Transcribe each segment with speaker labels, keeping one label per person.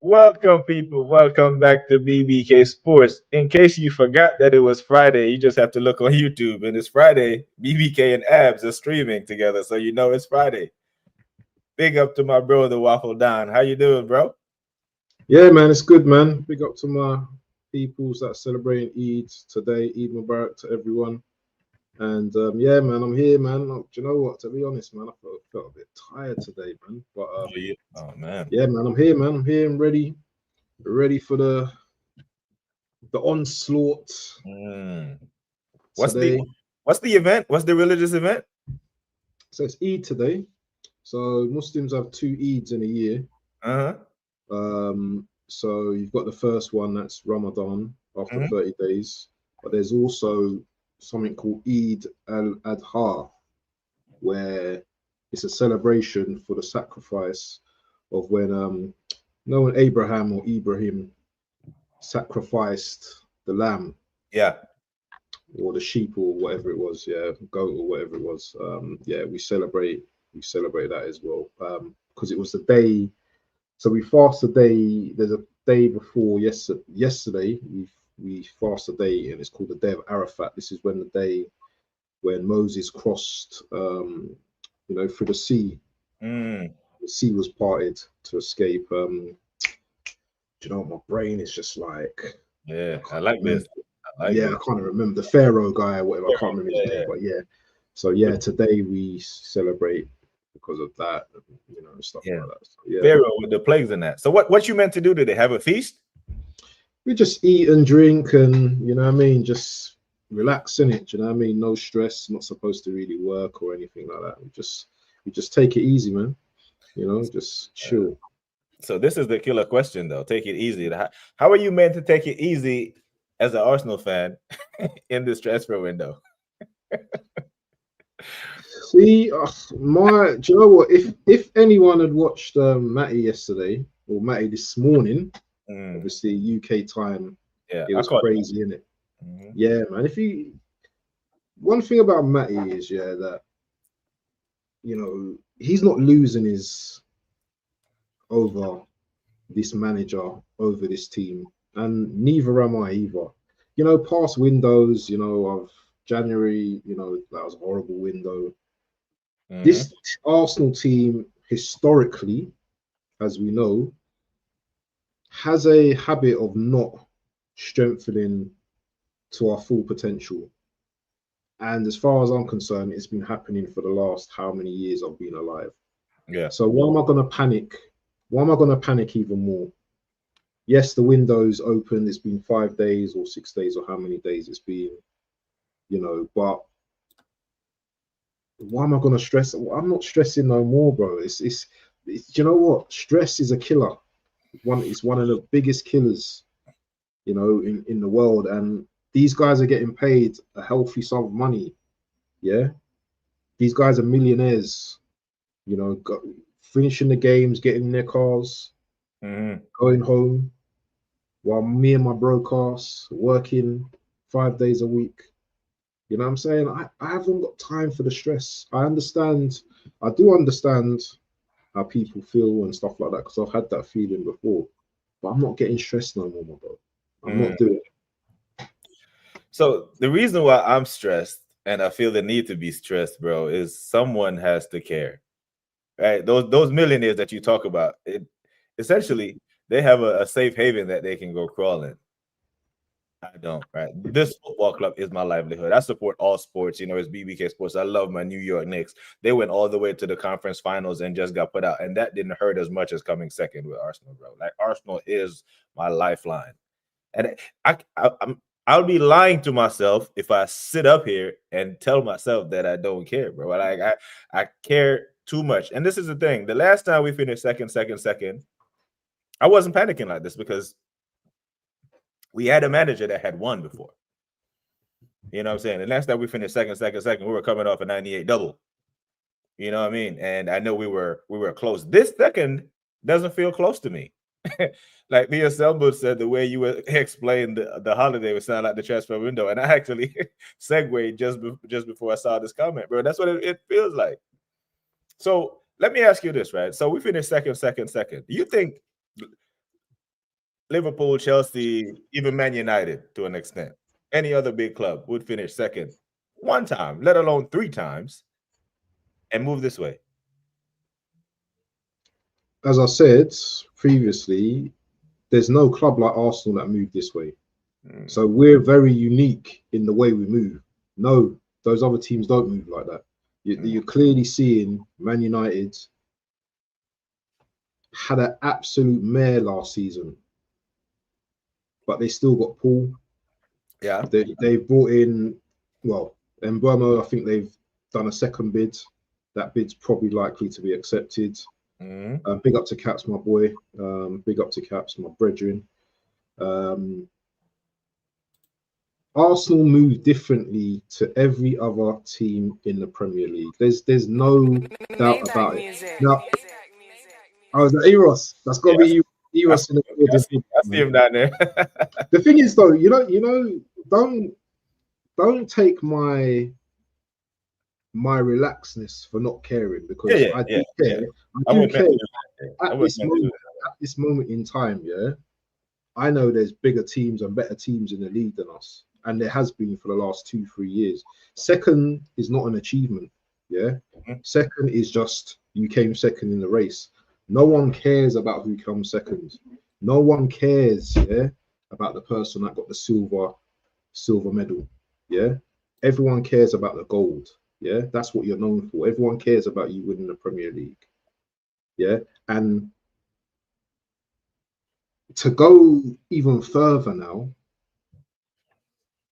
Speaker 1: Welcome, people. Welcome back to BBK Sports. In case you forgot that it was Friday, you just have to look on YouTube, and it's Friday. BBK and Abs are streaming together, so you know it's Friday. Big up to my bro, the Waffle Don. How you doing, bro?
Speaker 2: Yeah, man, it's good, man. Big up to my peoples that are celebrating Eid today. Eid Mubarak to everyone. And yeah, man, I'm here, man. Do you know what? To be honest, man, I felt a bit tired today, man. But
Speaker 1: Oh, yeah. Oh man.
Speaker 2: yeah, man, I'm here, man. I'm here and ready for the onslaught
Speaker 1: Mm. What's the
Speaker 2: today.
Speaker 1: what's the event? What's the religious event?
Speaker 2: So it's Eid today. So Muslims have two Eids in a year.
Speaker 1: Uh-huh.
Speaker 2: So you've got the first one, that's Ramadan after
Speaker 1: Hmm.
Speaker 2: 30 days, but there's also something called Eid al-Adha, where it's a celebration for the sacrifice of when Abraham or Ibrahim sacrificed the lamb
Speaker 1: Yeah.
Speaker 2: or the sheep or whatever it was, yeah, goat or whatever it was. Yeah, we celebrate that as well, because it was the day. So we fast a day. There's a day before yesterday. We fast a day, and it's called the day of Arafat. This is when the day when Moses crossed, through the sea.
Speaker 1: Mm.
Speaker 2: The sea was parted to escape. Do you know what? My brain is just like I
Speaker 1: Yeah, I
Speaker 2: can't
Speaker 1: like this.
Speaker 2: remember.
Speaker 1: I like
Speaker 2: Yeah,
Speaker 1: this.
Speaker 2: I can't remember the Pharaoh guy or whatever. I can't remember his
Speaker 1: Yeah,
Speaker 2: name,
Speaker 1: yeah.
Speaker 2: but yeah. So yeah, today we celebrate because of that, and stuff
Speaker 1: Yeah.
Speaker 2: like that. So yeah,
Speaker 1: Pharaoh with the plagues in that. So what you meant to do today? Have a feast?
Speaker 2: we just eat and drink and what I mean, just relax in it. You know what I mean? No stress, not supposed to really work or anything like that. We just take it easy, man. Just chill.
Speaker 1: So this is the killer question, though. Take it easy. How are you meant to take it easy as an Arsenal fan in this transfer window?
Speaker 2: See, do you know what? If anyone had watched Matty yesterday or Matty this morning,
Speaker 1: Mm,
Speaker 2: obviously UK time,
Speaker 1: yeah,
Speaker 2: it
Speaker 1: I
Speaker 2: was
Speaker 1: caught
Speaker 2: crazy, innit?
Speaker 1: that. Mhm.
Speaker 2: Yeah, man. If you One thing about Matty is that he's not losing his over this manager, over this team, and neither am I either. Past windows, of January, that was a horrible window.
Speaker 1: Mhm.
Speaker 2: This Arsenal team, historically, as we know, has a habit of not strengthening to our full potential. And as far as I'm concerned, it's been happening for the last how many years I've been alive.
Speaker 1: Yeah.
Speaker 2: So why am I going to panic? Why am I going to panic even more? Yes, the window's open. It's been 5 days or 6 days or how many days it's been, but why am I going to stress? I'm not stressing no more, bro. You know what? Stress is a killer. It's one of the biggest killers, in the world. And these guys are getting paid a healthy sum of money. Yeah. These guys are millionaires, finishing the games, getting in their cars,
Speaker 1: Mhm.
Speaker 2: going home, while me and my broadcasts working 5 days a week. You know what I'm saying? I haven't got time for the stress. I do understand how people feel and stuff like that because I've had that feeling before. But I'm not getting stressed no more, my bro. I'm
Speaker 1: Mm.
Speaker 2: not doing it.
Speaker 1: So the reason why I'm stressed and I feel the need to be stressed, bro, is someone has to care. Right? Those millionaires that you talk about, essentially they have a safe haven that they can go crawl in. I don't, right? This football club is my livelihood. I support all sports. It's BBK Sports. I love my New York Knicks. They went all the way to the conference finals and just got put out. And that didn't hurt as much as coming second with Arsenal, bro. Like Arsenal is my lifeline. And I'll be lying to myself if I sit up here and tell myself that I don't care, bro. Like I care too much. And this is the thing. The last time we finished second, I wasn't panicking like this because we had a manager that had won before. You know what I'm saying? And last time we finished second, we were coming off a 98 double. You know what I mean? And I know we were close. This second doesn't feel close to me. Like Mia Selwood said, the way you explained the holiday would sound like the transfer window. And I actually segued just before I saw this comment, bro. That's what it feels like. So let me ask you this, right? So we finished second. Do you think Liverpool, Chelsea, even Man United to an extent, any other big club would finish second one time, let alone 3 times, and move this way.
Speaker 2: As I said previously, there's no club like Arsenal that moved this way. So we're very unique in the way we move. No, those other teams don't move like that. You're clearly seeing Man United had an absolute mare last season, but they still got Paul.
Speaker 1: Yeah.
Speaker 2: They brought in, well, Mbeumo, I think they've done a second bid. That bid's probably likely to be accepted. Big up to Caps, my boy. Big up to Caps, my brethren. Arsenal move differently to every other team in the Premier League. There's no doubt about it. Now, I was at Eros. That's got to be Eros in the building.
Speaker 1: I see him down there.
Speaker 2: The thing is, though, you know, don't take my relaxedness for not caring, because I do care. I do care. At this moment in time, yeah, I know there's bigger teams and better teams in the league than us, and there has been for the last 2-3 years. Second is not an achievement, yeah. Second is just you came second in the race. No one cares about who comes second. No one cares, yeah, about the person that got the silver medal, yeah. Everyone cares about the gold, yeah. That's what you're known for. Everyone cares about you winning the Premier League, yeah. And to go even further now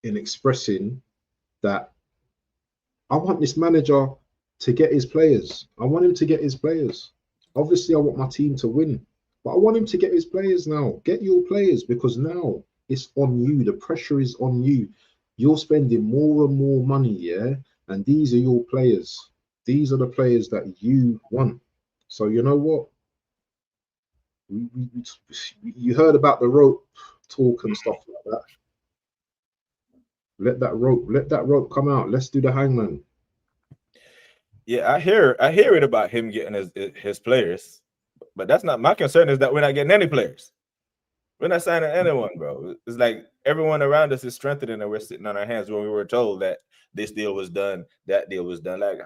Speaker 2: in expressing that I want this manager to get his players. I want him to get his players. Obviously, I want my team to win, but I want him to get his players now. Get your players, because now it's on you. The pressure is on you. You're spending more and more money, yeah? And these are your players. These are the players that you want. So you know what? You heard about the rope talk and stuff like that. Let that rope come out. Let's do the hangman.
Speaker 1: Yeah, I hear it about him getting his players, but that's not my concern. Is that we're not getting any players. We're not signing anyone, bro. It's like everyone around us is strengthening, and we're sitting on our hands when we were told that this deal was done, that deal was done. Like,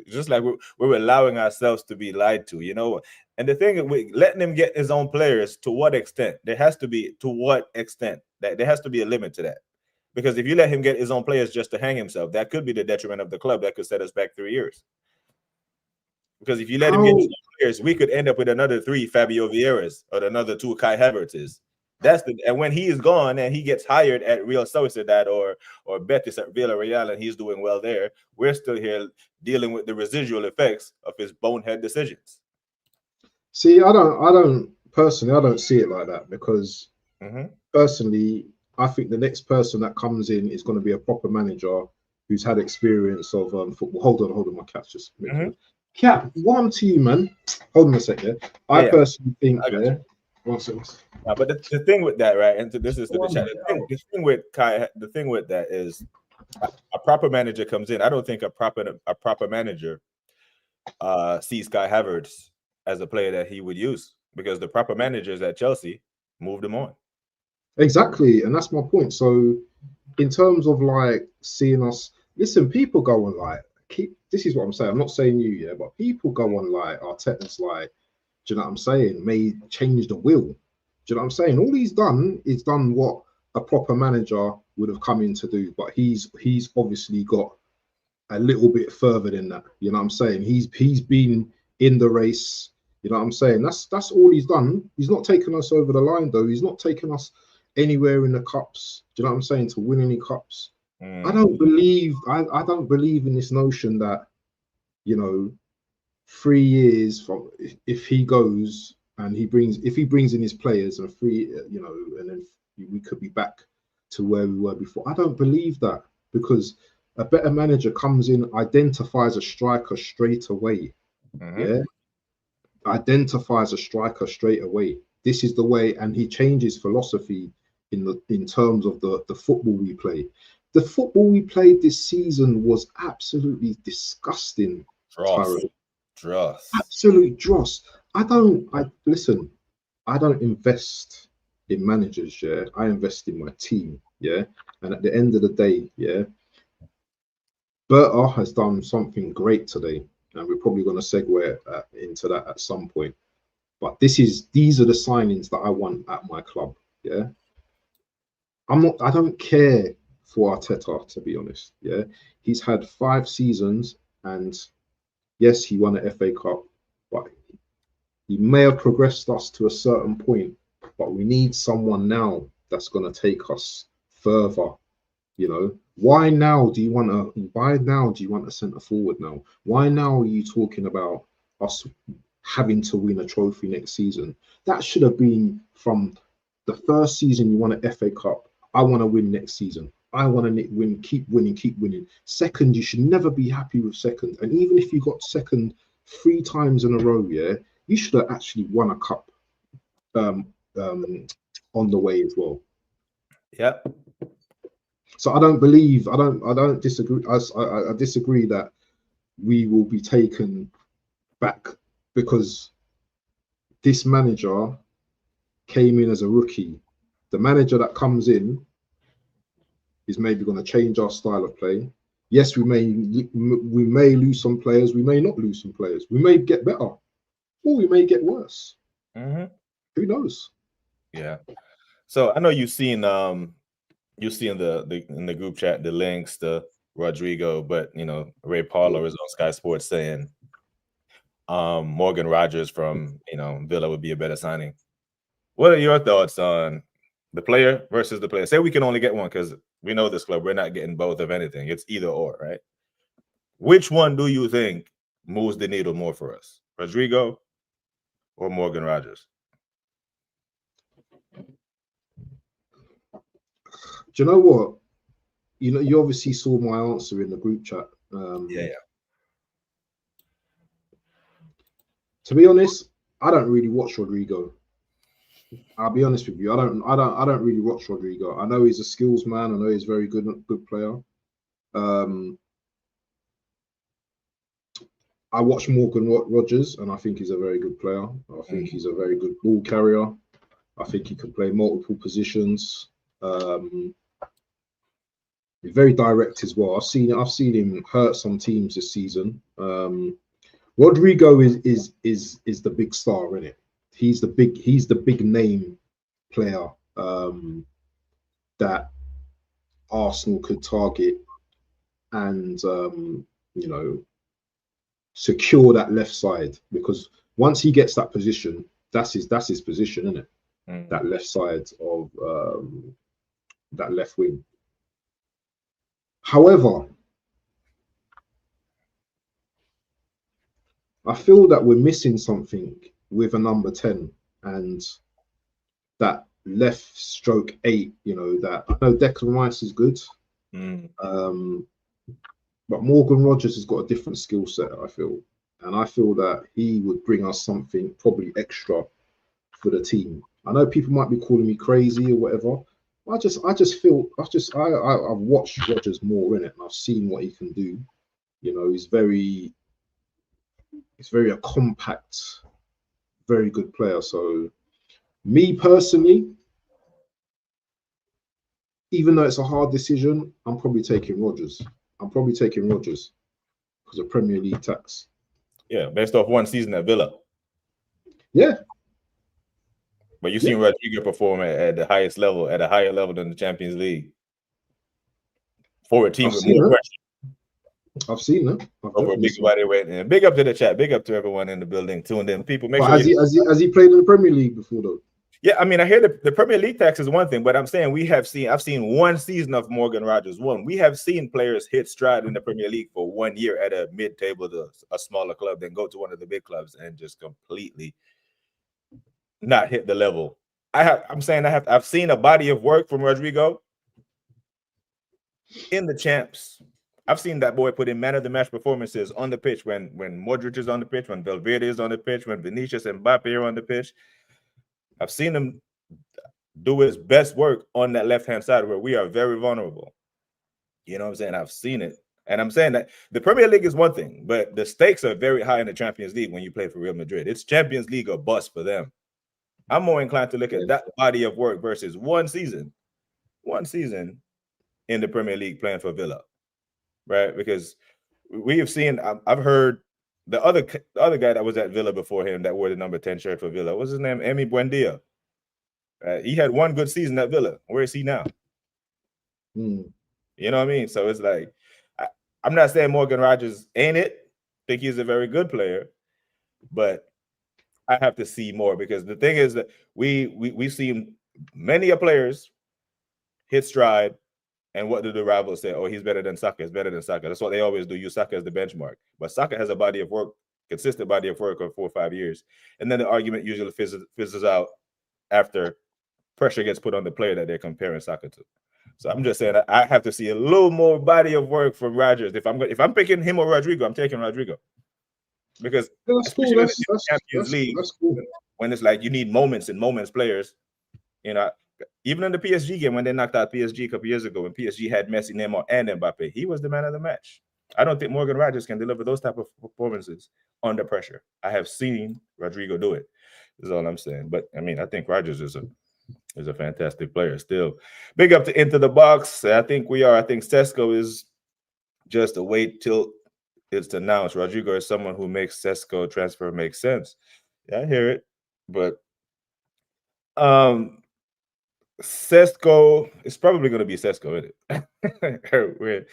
Speaker 1: just like we're allowing ourselves to be lied to, you know. And the thing is, letting him get his own players, to what extent? There has to be, to what extent? That there has to be a limit to that. Because if you let him get his own players just to hang himself, that could be the detriment of the club. That could set us back 3 years. Because if you let him get his own players, we could end up with another 3 Fabio Vieiras or another 2 Kai Havertzes. And when he is gone and he gets hired at Real Sociedad or Betis at Villarreal and he's doing well there, we're still here dealing with the residual effects of his bonehead decisions.
Speaker 2: See, I don't personally, I don't see it like that, because personally, I think the next person that comes in is going to be a proper manager who's had experience of football. Hold on, my cat's just. Cat, one to you, man. Hold on a second. I personally think, yeah. One second.
Speaker 1: But the thing with that, right? And this is the chat. The thing with Kai, the thing with that is a proper manager comes in. I don't think a proper manager sees Kai Havertz as a player that he would use, because the proper managers at Chelsea moved him on.
Speaker 2: Exactly, and that's my point. So, in terms of like seeing us, listen, people go on like this is what I'm saying. I'm not saying you, yeah, but people go on like Arteta's like, do you know what I'm saying? May change the will. Do you know what I'm saying? All he's done is done what a proper manager would have come in to do, but he's obviously got a little bit further than that. You know what I'm saying? He's been in the race. You know what I'm saying? That's all he's done. He's not taken us over the line, though. He's not taken us anywhere in the cups. Do you know what I'm saying? To win any cups. I don't believe in this notion that, you know, 3 years from if he goes and he brings in his players and you know, and then we could be back to where we were before. I don't believe that, because a better manager comes in, identifies a striker straight away. Yeah, identifies a striker straight away. This is the way, and he changes philosophy in terms of the football we play. The football we played this season was absolutely disgusting.
Speaker 1: Dross.
Speaker 2: Absolute dross. I don't invest in managers, yeah. I invest in my team, yeah. And at the end of the day, yeah, Berta has done something great today, and we're probably going to segue into that at some point. But these are the signings that I want at my club, yeah. I don't care for Arteta, to be honest, yeah. He's had 5 seasons, and yes, he won an FA Cup, but he may have progressed us to a certain point, but we need someone now that's going to take us further. You know, why now do you want a centre forward now? Why now are you talking about us having to win a trophy next season? That should have been from the first season you won an FA Cup. I want to win next season. I want to win, keep winning, keep winning. Second, you should never be happy with second. And even if you got second 3 times in a row, yeah, you should have actually won a cup on the way as well.
Speaker 1: Yep.
Speaker 2: So I don't disagree. I disagree that we will be taken back because this manager came in as a rookie. The manager that comes in is maybe going to change our style of play. Yes, we may lose some players. We may not lose some players. We may get better, or we may get worse.
Speaker 1: Mm-hmm.
Speaker 2: Who knows?
Speaker 1: Yeah. So I know you've seen you see in the group chat the links to Rodrigo, but you know Ray Parlour is on Sky Sports saying Morgan Rogers from Villa would be a better signing. What are your thoughts on the player versus the player? Say we can only get one because we know this club, we're not getting both of anything. It's either or, right? Which one do you think moves the needle more for us? Rodrigo or Morgan Rogers?
Speaker 2: Do you know what? You obviously saw my answer in the group chat.
Speaker 1: Yeah.
Speaker 2: To be honest, I don't really watch Rodrigo. I'll be honest with you. I don't really watch Rodrigo. I know he's a skills man. I know he's a very good player. I watch Morgan Rogers, and I think he's a very good player. I think he's a very good ball carrier. I think he can play multiple positions. He's very direct as well. I've seen him hurt some teams this season. Rodrigo is the big star in it. He's the big name player that Arsenal could target and secure that left side, because once he gets that position, that's his position, isn't it? That left side of that left wing. However, I feel that we're missing something with a number 10 and that left stroke 8, that I know Declan Rice is good. But Morgan Rogers has got a different skill set, I feel. And I feel that he would bring us something probably extra for the team. I know people might be calling me crazy or whatever. I've watched Rogers more in it, and I've seen what he can do. He's very a compact, very good player. So me personally, even though it's a hard decision, I'm probably taking Rogers. Because of Premier League tax.
Speaker 1: Yeah, based off one season at Villa.
Speaker 2: Yeah.
Speaker 1: But you've seen Rodrigo perform at the highest level, at a higher level than the Champions League. For a team with more pressure.
Speaker 2: I've seen that.
Speaker 1: Over a big body weight. And big up to the chat. Big up to everyone in the building tuned in. People, make sure.
Speaker 2: Has he played in the Premier League before though?
Speaker 1: Yeah, I mean, I hear the Premier League tax is one thing, but I'm saying I've seen one season of Morgan Rogers. We have seen players hit stride in the Premier League for 1 year at a mid-table to a smaller club, then go to one of the big clubs and just completely not hit the level. I've seen a body of work from Rodrigo in the champs. I've seen that boy put in man of the match performances on the pitch when Modric is on the pitch, when Valverde is on the pitch, when Vinicius and Mbappe are on the pitch. I've seen him do his best work on that left-hand side where we are very vulnerable. You know what I'm saying? I've seen it. And I'm saying that the Premier League is one thing, but the stakes are very high in the Champions League when you play for Real Madrid. It's Champions League or bust for them. I'm more inclined to look at that body of work versus one season in the Premier League playing for Villa, right? Because we have seen, I've heard the other guy that was at Villa before him that wore the number 10 shirt for Villa. What's his name? Emi Buendia. He had one good season at Villa. Where is he now? You know what I mean? So it's like, I'm not saying Morgan Rogers ain't it. I think he's a very good player, but I have to see more, because the thing is that we've seen many players hit stride, and what do the rivals say? Oh, he's better than Saka. He's better than Saka. That's what they always do. Use Saka as the benchmark. But Saka has a body of work, consistent body of work of 4 or 5 years, and then the argument usually fizzles out after pressure gets put on the player that they're comparing Saka to. So I'm just saying I have to see a little more body of work from Rodgers. If I'm picking him or Rodrigo, I'm taking Rodrigo. Because
Speaker 2: that's cool. That's cool.
Speaker 1: When it's like you need moments players, you know, even in the PSG game when they knocked out PSG a couple years ago, when PSG had Messi, Neymar, and Mbappe, he was the man of the match. I don't think Morgan Rogers can deliver those type of performances under pressure. I have seen Rodrigo do it. Is all I'm saying. But I mean, I think Rogers is a fantastic player still. Big up to Into the Box. I think we are. I think Sesko is just a wait till it's announced. Rodrigo is someone who makes Sesko transfer make sense. Yeah, I hear it. But Sesko is probably going to be Sesko, isn't it?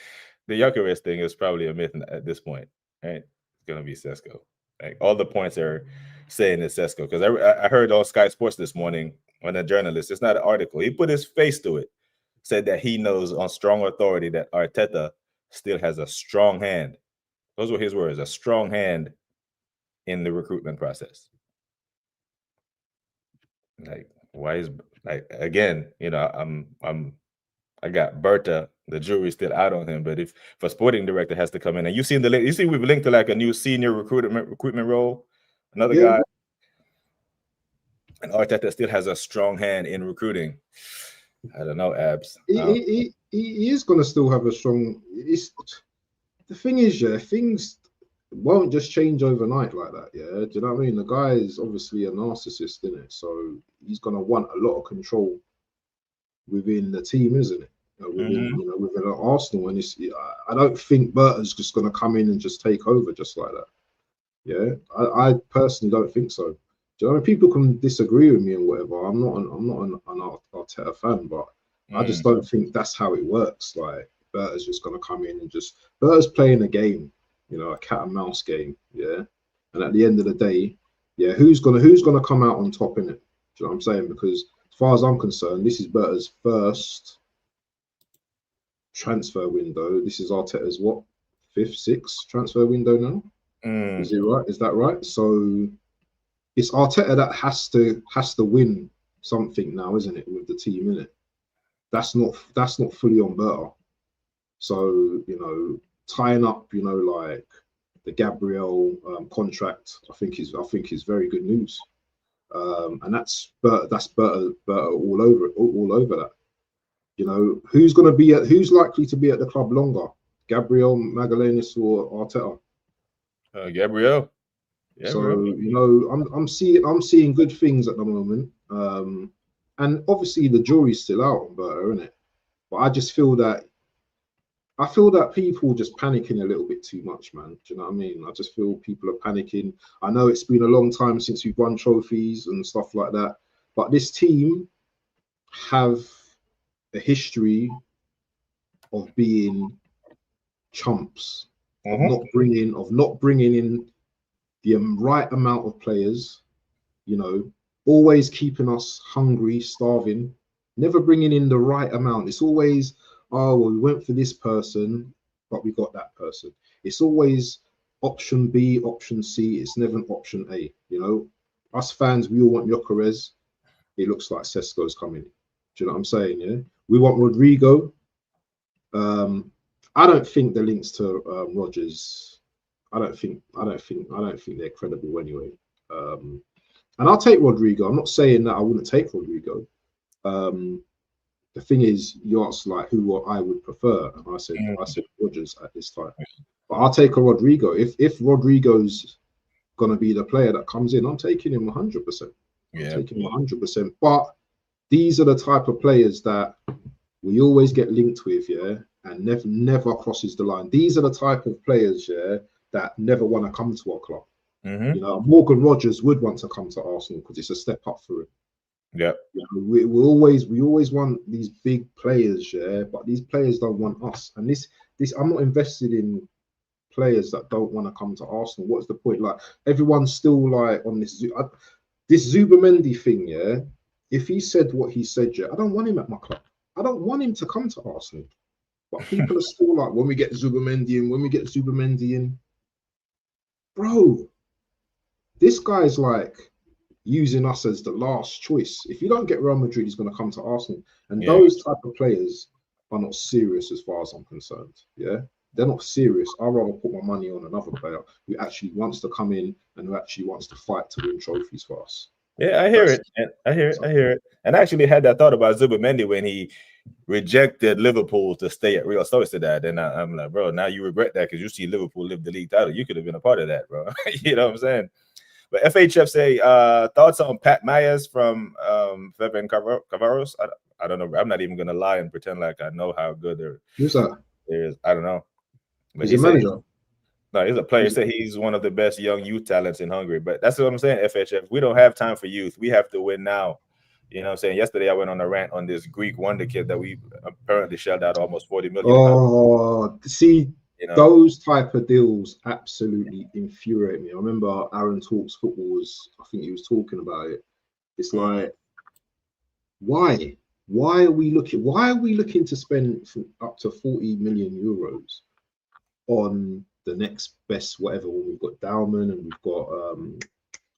Speaker 1: The Gyökeres thing is probably a myth at this point, right? It's going to be Sesko. Like, all the points are saying it's Sesko, because I heard on Sky Sports this morning when a journalist, it's not an article, he put his face to it, said that he knows on strong authority that Arteta still has a strong hand. Those were his words, a strong hand in the recruitment process. Like, why is, like, again, you know, I got Berta, the jury's still out on him, but if a sporting director has to come in, and you see we've linked to like a new senior recruitment role, another guy, and Arteta still has a strong hand in recruiting. I don't know, Abs.
Speaker 2: He is going to still have a strong. The thing is, yeah, things won't just change overnight like that. Yeah, do you know what I mean? The guy is obviously a narcissist, isn't it? So he's going to want a lot of control within the team, isn't it? Within Arsenal, and I don't think Berta's just going to come in and just take over just like that. Yeah, I personally don't think so. Do you know, people can disagree with me and whatever. I'm not an Arteta fan, but I just don't think that's how it works. Like, Berta's just going to come in and Berta's playing a game, you know, a cat and mouse game. Yeah, and at the end of the day, yeah, who's gonna come out on top in it? Do you know what I'm saying? Because as far as I'm concerned, this is Berta's first transfer window. This is Arteta's what, 5th, 6th transfer window now? Is it right? Is that right? So it's Arteta that has to win something now, isn't it, with the team in it? That's not fully on Berta. So, you know, tying up, you know, like the Gabriel contract, I think is very good news. And that's Berta all over that. You know, who's likely to be at the club longer? Gabriel, Magalhaes, or Arteta?
Speaker 1: Gabriel.
Speaker 2: So, you know, I'm seeing good things at the moment. And obviously the jury's still out on Berta, isn't it? But I just feel that people just panicking a little bit too much, man. Do you know what I mean? I just feel people are panicking. I know it's been a long time since we've won trophies and stuff like that, but this team have a history of being chumps, of not bringing in the right amount of players. You know, always keeping us hungry, starving, never bringing in the right amount. It's always, oh, well, we went for this person, but we got that person. It's always option B, option C. It's never an option A. You know, us fans, we all want Gyökeres. It looks like Sesko's coming. Do you know what I'm saying? Yeah, we want Rodrigo. I don't think the links to Rodgers. I don't think they're credible anyway. And I'll take Rodrigo. I'm not saying that I wouldn't take Rodrigo. The thing is, you asked like who I would prefer, and I said Rodgers at this time. But I'll take a Rodrigo. If Rodrigo's gonna be the player that comes in, I'm taking him 100%.
Speaker 1: Yeah.
Speaker 2: Taking 100%. But these are the type of players that we always get linked with, yeah, and never crosses the line. These are the type of players, yeah, that never want to come to our club. You know, Morgan Rogers would want to come to Arsenal because it's a step up for him.
Speaker 1: Yeah.
Speaker 2: You know, we always want these big players, yeah, but these players don't want us. And this I'm not invested in players that don't want to come to Arsenal. What's the point? Like, everyone's still like on this Zubimendi thing, yeah. If he said what he said, yeah, I don't want him at my club. I don't want him to come to Arsenal. But people are still like, when we get Zubimendi in, bro, this guy's like using us as the last choice. If you don't get Real Madrid, he's going to come to Arsenal. And those type of players are not serious as far as I'm concerned. Yeah, they're not serious. I'd rather put my money on another player who actually wants to come in and who actually wants to fight to win trophies for us.
Speaker 1: Yeah, I hear it. I hear it. And I actually had that thought about Zubimendi when he rejected Liverpool to stay at Real Sociedad. And I'm like, bro, now you regret that because you see Liverpool live the league title. You could have been a part of that, bro. You know what I'm saying? But FHF say thoughts on Pat Myers from Fabian Cavaros. I don't know. I'm not even gonna lie and pretend like I know how good there.
Speaker 2: Who's that?
Speaker 1: There is. I don't know.
Speaker 2: But he's a manager.
Speaker 1: No, he's a player. He said he's one of the best young youth talents in Hungary. But that's what I'm saying, FHF. We don't have time for youth. We have to win now. You know what I'm saying? Yesterday I went on a rant on this Greek wonder kid that we apparently shelled out almost 40 million.
Speaker 2: Oh, see, you know, those type of deals absolutely infuriate me. I remember Aaron Talks Football I think he was talking about it. It's like, why are we looking to spend up to 40 million euros on the next best whatever when we've got Dalman and we've got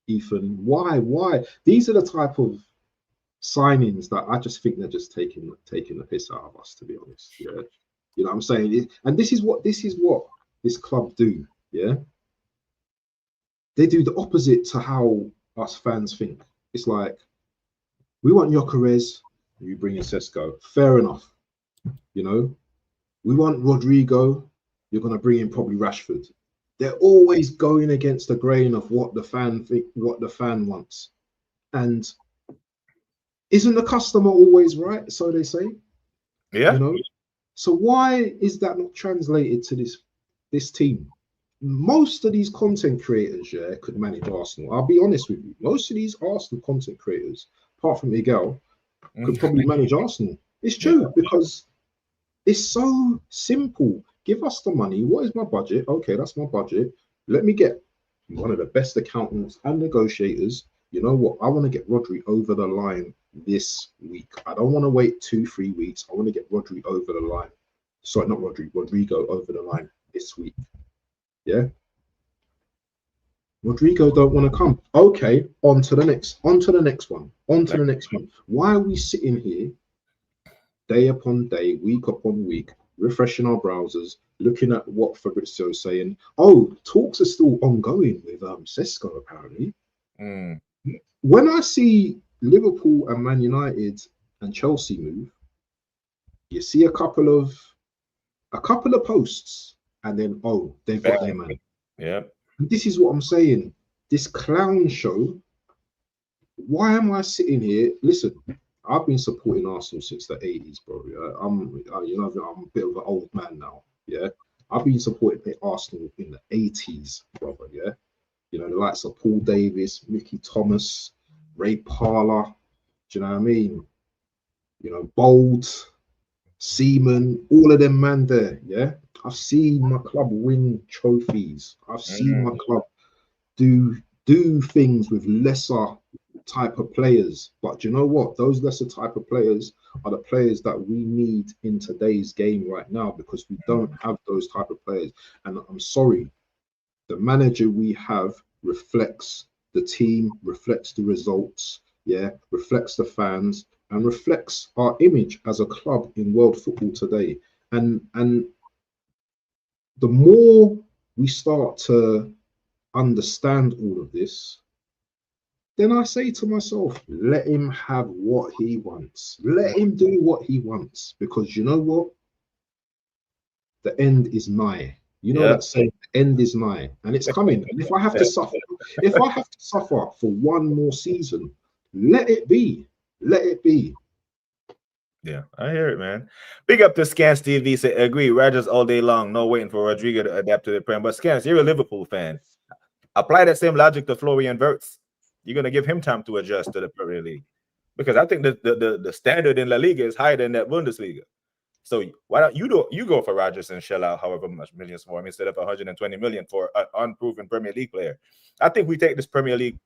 Speaker 2: Ethan? Why? These are the type of signings that I just think they're just taking the piss out of us, to be honest. Yeah, you know what I'm saying? And this is what this club do. Yeah, they do the opposite to how us fans think. It's like, we want Gyökeres, you bring in Sesko. Fair enough. You know, we want Rodrigo, you're gonna bring in probably Rashford. They're always going against the grain of what the fan wants. And isn't the customer always right? So they say.
Speaker 1: Yeah.
Speaker 2: You know. So why is that not translated to this team? Most of these content creators, yeah, could manage Arsenal. I'll be honest with you. Most of these Arsenal content creators, apart from Miguel, could probably manage Arsenal. It's true, because it's so simple. Give us the money. What is my budget? Okay, that's my budget. Let me get one of the best accountants and negotiators. You know what? I want to get Rodri over the line this week. I don't want to wait 2-3 weeks. I want to get Rodri over the line. Sorry, not Rodri, Rodrigo over the line this week. Yeah. Rodrigo don't want to come. Okay, on to the next one. Why are we sitting here day upon day, week upon week, refreshing our browsers, looking at what Fabrizio's saying? Oh, talks are still ongoing with Sesko, apparently. When I see Liverpool and Man United and Chelsea move, you see a couple of posts, and then they've got their man.
Speaker 1: Yeah.
Speaker 2: This is what I'm saying. This clown show. Why am I sitting here? Listen, I've been supporting Arsenal since the 80s, bro. I'm a bit of an old man now. Yeah, I've been supporting Arsenal in the 80s, brother. Yeah, you know, the likes of Paul Davis, Mickey Thomas, Ray Parlour. Do you know what I mean? You know, Bold, Seaman, all of them man there. Yeah, I've seen my club win trophies. I've seen my club do things with lesser type of players. But you know what? Those lesser type of players are the players that we need in today's game right now, because we don't have those type of players. And I'm sorry, the manager we have reflects the team, reflects the results, yeah, reflects the fans, and reflects our image as a club in world football today. And the more we start to understand all of this, then I say to myself, let him have what he wants. Let him do what he wants, because you know what? The end is nigh. You know that saying, the end is nigh, and it's coming. And if I have to suffer, for one more season Let it be. Let it be.
Speaker 1: Yeah, I hear it, man. Big up to Scans TV. Say agree. Rodgers all day long. No waiting for Rodrigo to adapt to the Prem. But Scans, you're a Liverpool fan. Apply that same logic to Florian Wirtz. You're gonna give him time to adjust to the Premier League, because I think the standard in La Liga is higher than that Bundesliga. So why don't you go for Rodgers and shell out however much millions for him instead of 120 million for an unproven Premier League player? I think we take this Premier League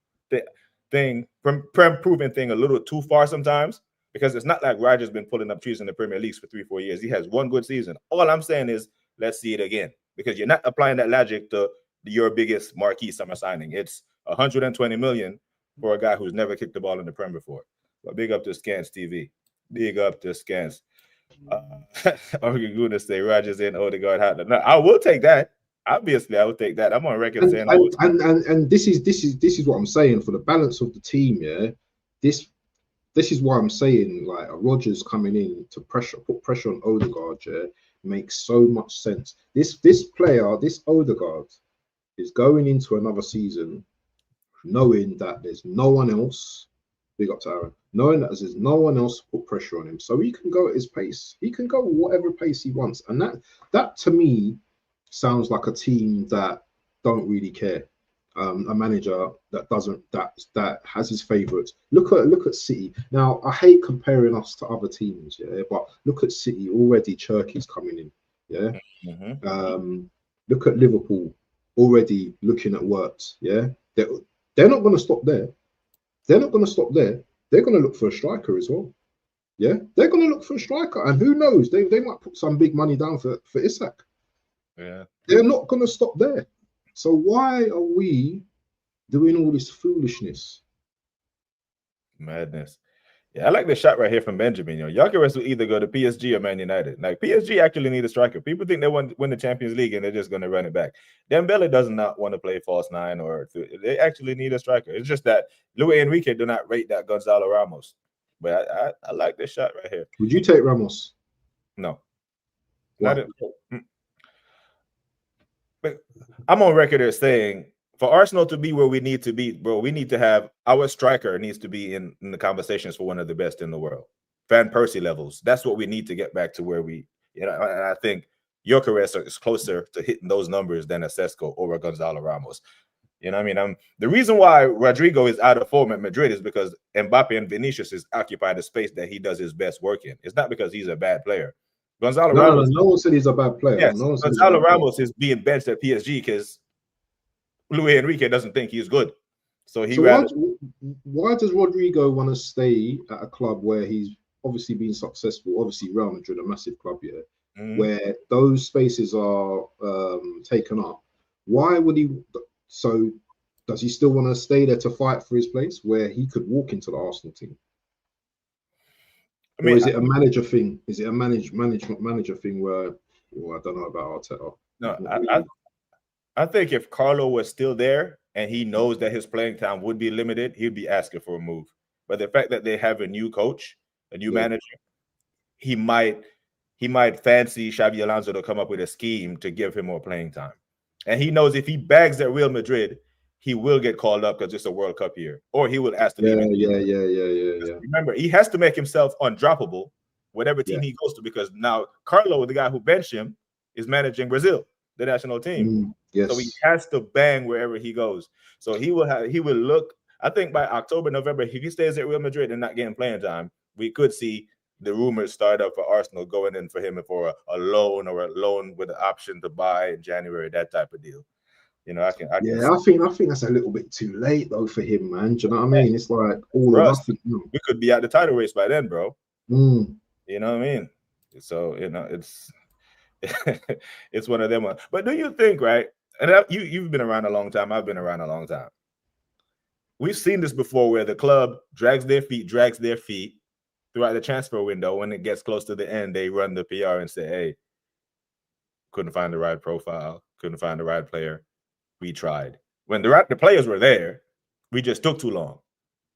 Speaker 1: proven thing a little too far sometimes, because it's not like Rodgers been pulling up trees in the Premier League for 3-4 years. He has one good season. All I'm saying is let's see it again, because you're not applying that logic to your biggest marquee summer signing. It's 120 million for a guy who's never kicked the ball in the Prem before. But big up to Scans TV. Big up to Scans. Are you going to say Rodgers and Odegaard? No, I will take that. Obviously, I will take that. I'm on record saying
Speaker 2: and this is what I'm saying for the balance of the team. Yeah, this is why I'm saying like Rodgers coming in to put pressure on Odegaard. Yeah, makes so much sense. This player, this Odegaard, is going into another season knowing that there's no one else. Big up to Aaron. Knowing that there's no one else to put pressure on him, so he can go at his pace. He can go whatever pace he wants, and that to me sounds like a team that don't really care. A manager that doesn't that has his favourites. Look at City. Now I hate comparing us to other teams, yeah, but look at City already. Cherky's coming in, yeah. Look at Liverpool already looking at Wirtz, yeah. They're not going to stop there. They're not going to stop there. They're going to look for a striker as well. Yeah, they're going to look for a striker, and who knows? They might put some big money down for Isak.
Speaker 1: Yeah,
Speaker 2: they're not going to stop there. So why are we doing all this foolishness?
Speaker 1: Madness. Yeah, I like the shot right here from Benjamin. Gyökeres will either go to PSG or Man United. Like PSG actually need a striker. People think they win the Champions League and they're just going to run it back. Dembele does not want to play false nine, or they actually need a striker. It's just that Luis Enrique do not rate that Gonzalo Ramos. But I like this shot right here.
Speaker 2: Would you take Ramos?
Speaker 1: No. Why? But I'm on record as saying, for Arsenal to be where we need to be, bro, we need to have our striker needs to be in the conversations for one of the best in the world. Van Persie levels. That's what we need to get back to where we, and I think Gyökeres is closer to hitting those numbers than a Sesko or a Gonzalo Ramos. You know what I mean? The reason why Rodrigo is out of form at Madrid is because Mbappe and Vinicius has occupied the space that he does his best work in. It's not because he's a bad player. Gonzalo Ramos.
Speaker 2: No one said he's a bad player.
Speaker 1: Yes, Gonzalo Ramos is being benched at PSG because Luis Enrique doesn't think he's good. So
Speaker 2: why does Rodrigo want to stay at a club where he's obviously been successful? Obviously, Real Madrid, a massive club here, where those spaces are taken up. Why would he? So does he still want to stay there to fight for his place where he could walk into the Arsenal team? Or is it a manager thing? Is it a management manager thing where, I don't know about Arteta.
Speaker 1: No, I think if Carlo was still there and he knows that his playing time would be limited, he'd be asking for a move. But the fact that they have a new coach, a new manager, he might fancy Xabi Alonso to come up with a scheme to give him more playing time. And he knows if he bags at Real Madrid, he will get called up because it's a World Cup year, or he will ask to leave.
Speaker 2: Yeah.
Speaker 1: Remember, he has to make himself undroppable, whatever team he goes to, because now Carlo, the guy who benched him, is managing Brazil, the national team.
Speaker 2: Yes.
Speaker 1: So he has to bang wherever he goes. So he will look. I think by October, November, if he stays at Real Madrid and not getting playing time, we could see the rumors start up for Arsenal going in for him for a loan, or a loan with an option to buy in January, that type of deal. I
Speaker 2: think that's a little bit too late though for him, man. Do you know what I mean? It's like all or nothing.
Speaker 1: We could be out the title race by then, bro. You know what I mean? So it's it's one of them. But do you think, right? And you've been around a long time. I've been around a long time. We've seen this before, where the club drags their feet throughout the transfer window. When it gets close to the end, they run the PR and say, "Hey, couldn't find the right profile, couldn't find the right player. We tried." When the players were there, we just took too long,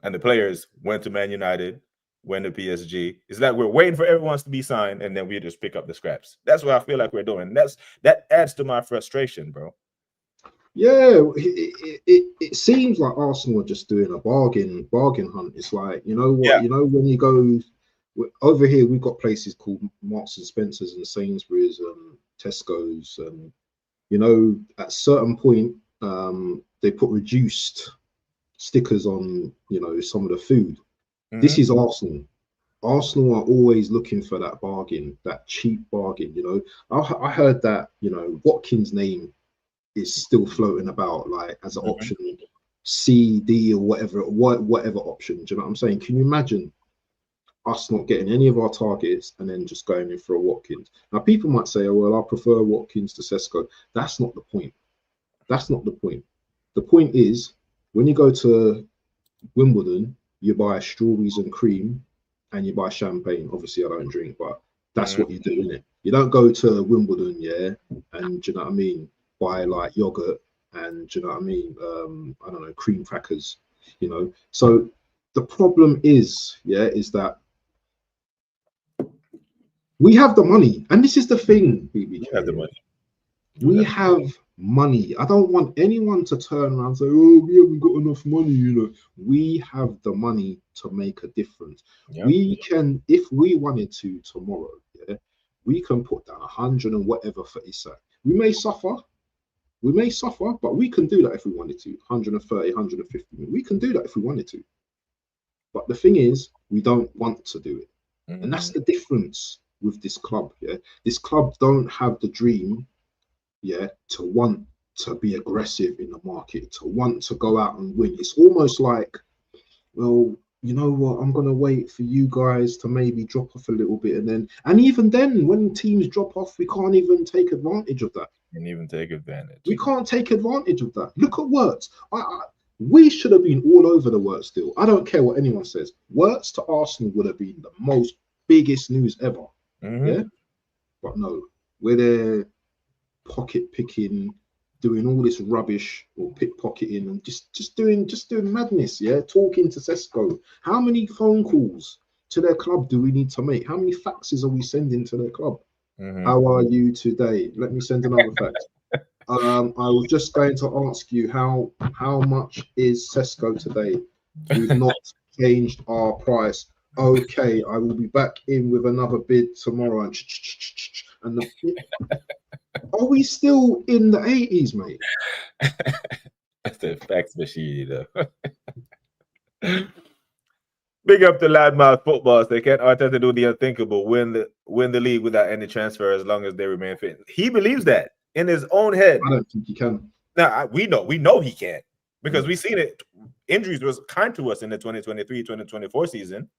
Speaker 1: and the players went to Man United, went to PSG. It's like we're waiting for everyone to be signed, and then we just pick up the scraps. That's what I feel like we're doing. That adds to my frustration, bro.
Speaker 2: Yeah, it seems like Arsenal are just doing a bargain hunt. It's like, you know what,
Speaker 1: Yeah.
Speaker 2: you know, when you go over here, we've got places called Marks and Spencers and Sainsbury's and Tesco's, and you know, at certain point, they put reduced stickers on, you know, some of the food. This
Speaker 1: Mhm.
Speaker 2: is Arsenal. Arsenal are always looking for that bargain, that cheap bargain. You know, I heard that, you know, Watkins' name is still floating about like as an
Speaker 1: Mhm.
Speaker 2: option C, D, or whatever option. Do you know what I'm saying? Can you imagine us not getting any of our targets and then just going in for a Watkins? Now, people might say, oh, well, I prefer Watkins to Sesko. That's not the point. That's not the point. The point is when you go to Wimbledon, you buy strawberries and cream and you buy champagne. Obviously, I don't drink, but that's
Speaker 1: Mhm.
Speaker 2: what you do, innit? You don't go to Wimbledon, yeah, and do you know what I mean? Buy like yogurt and do you know what I mean? I don't know, cream crackers, you know. So the problem is, yeah, is that we have the money, and this is the thing,
Speaker 1: You have the
Speaker 2: BBK.
Speaker 1: money. You
Speaker 2: We
Speaker 1: have.
Speaker 2: have money. I don't want anyone to turn around and say, oh, we haven't got enough money, you know. We have the money to make a difference.
Speaker 1: Yeah.
Speaker 2: We can, if we wanted to tomorrow, yeah, we can put down 100 and whatever for Isak. We may suffer, but we can do that if we wanted to. 130, 150. We can do that if we wanted to. But the thing is, we don't want to do it. And that's
Speaker 1: Mhm.
Speaker 2: the difference with this club. Yeah. This club don't have the dream, yeah, to want to be aggressive in the market, to want to go out and win. It's almost like, well, you know what, I'm gonna wait for you guys to maybe drop off a little bit, and even then, when teams drop off, we can't even take advantage of that.
Speaker 1: And even take advantage.
Speaker 2: We can't take advantage of that. Look at Wirtz. We should have been all over the Wirtz deal. I don't care what anyone says. Wirtz to Arsenal would have been the most biggest news ever.
Speaker 1: Mhm.
Speaker 2: Yeah, but no, we're there pocket picking, doing all this rubbish or pickpocketing and just doing madness, yeah, talking to Sesko. How many phone calls to their club do we need to make? How many faxes are we sending to their club?
Speaker 1: Mhm.
Speaker 2: How are you today? Let me send another fax. I was just going to ask you how much is Sesko today? We've not changed our price. Okay, I will be back in with another bid tomorrow. And are we still in the 80s, mate?
Speaker 1: That's the fax machine, you know. Big up to Loudmouth Football. They can't Arteta do the unthinkable, win the league without any transfer as long as they remain fit. He believes that in his own head.
Speaker 2: I don't think you can.
Speaker 1: Now we know he can't because
Speaker 2: Mm.
Speaker 1: we've seen it. Injuries was kind to us in the 2023-2024 season,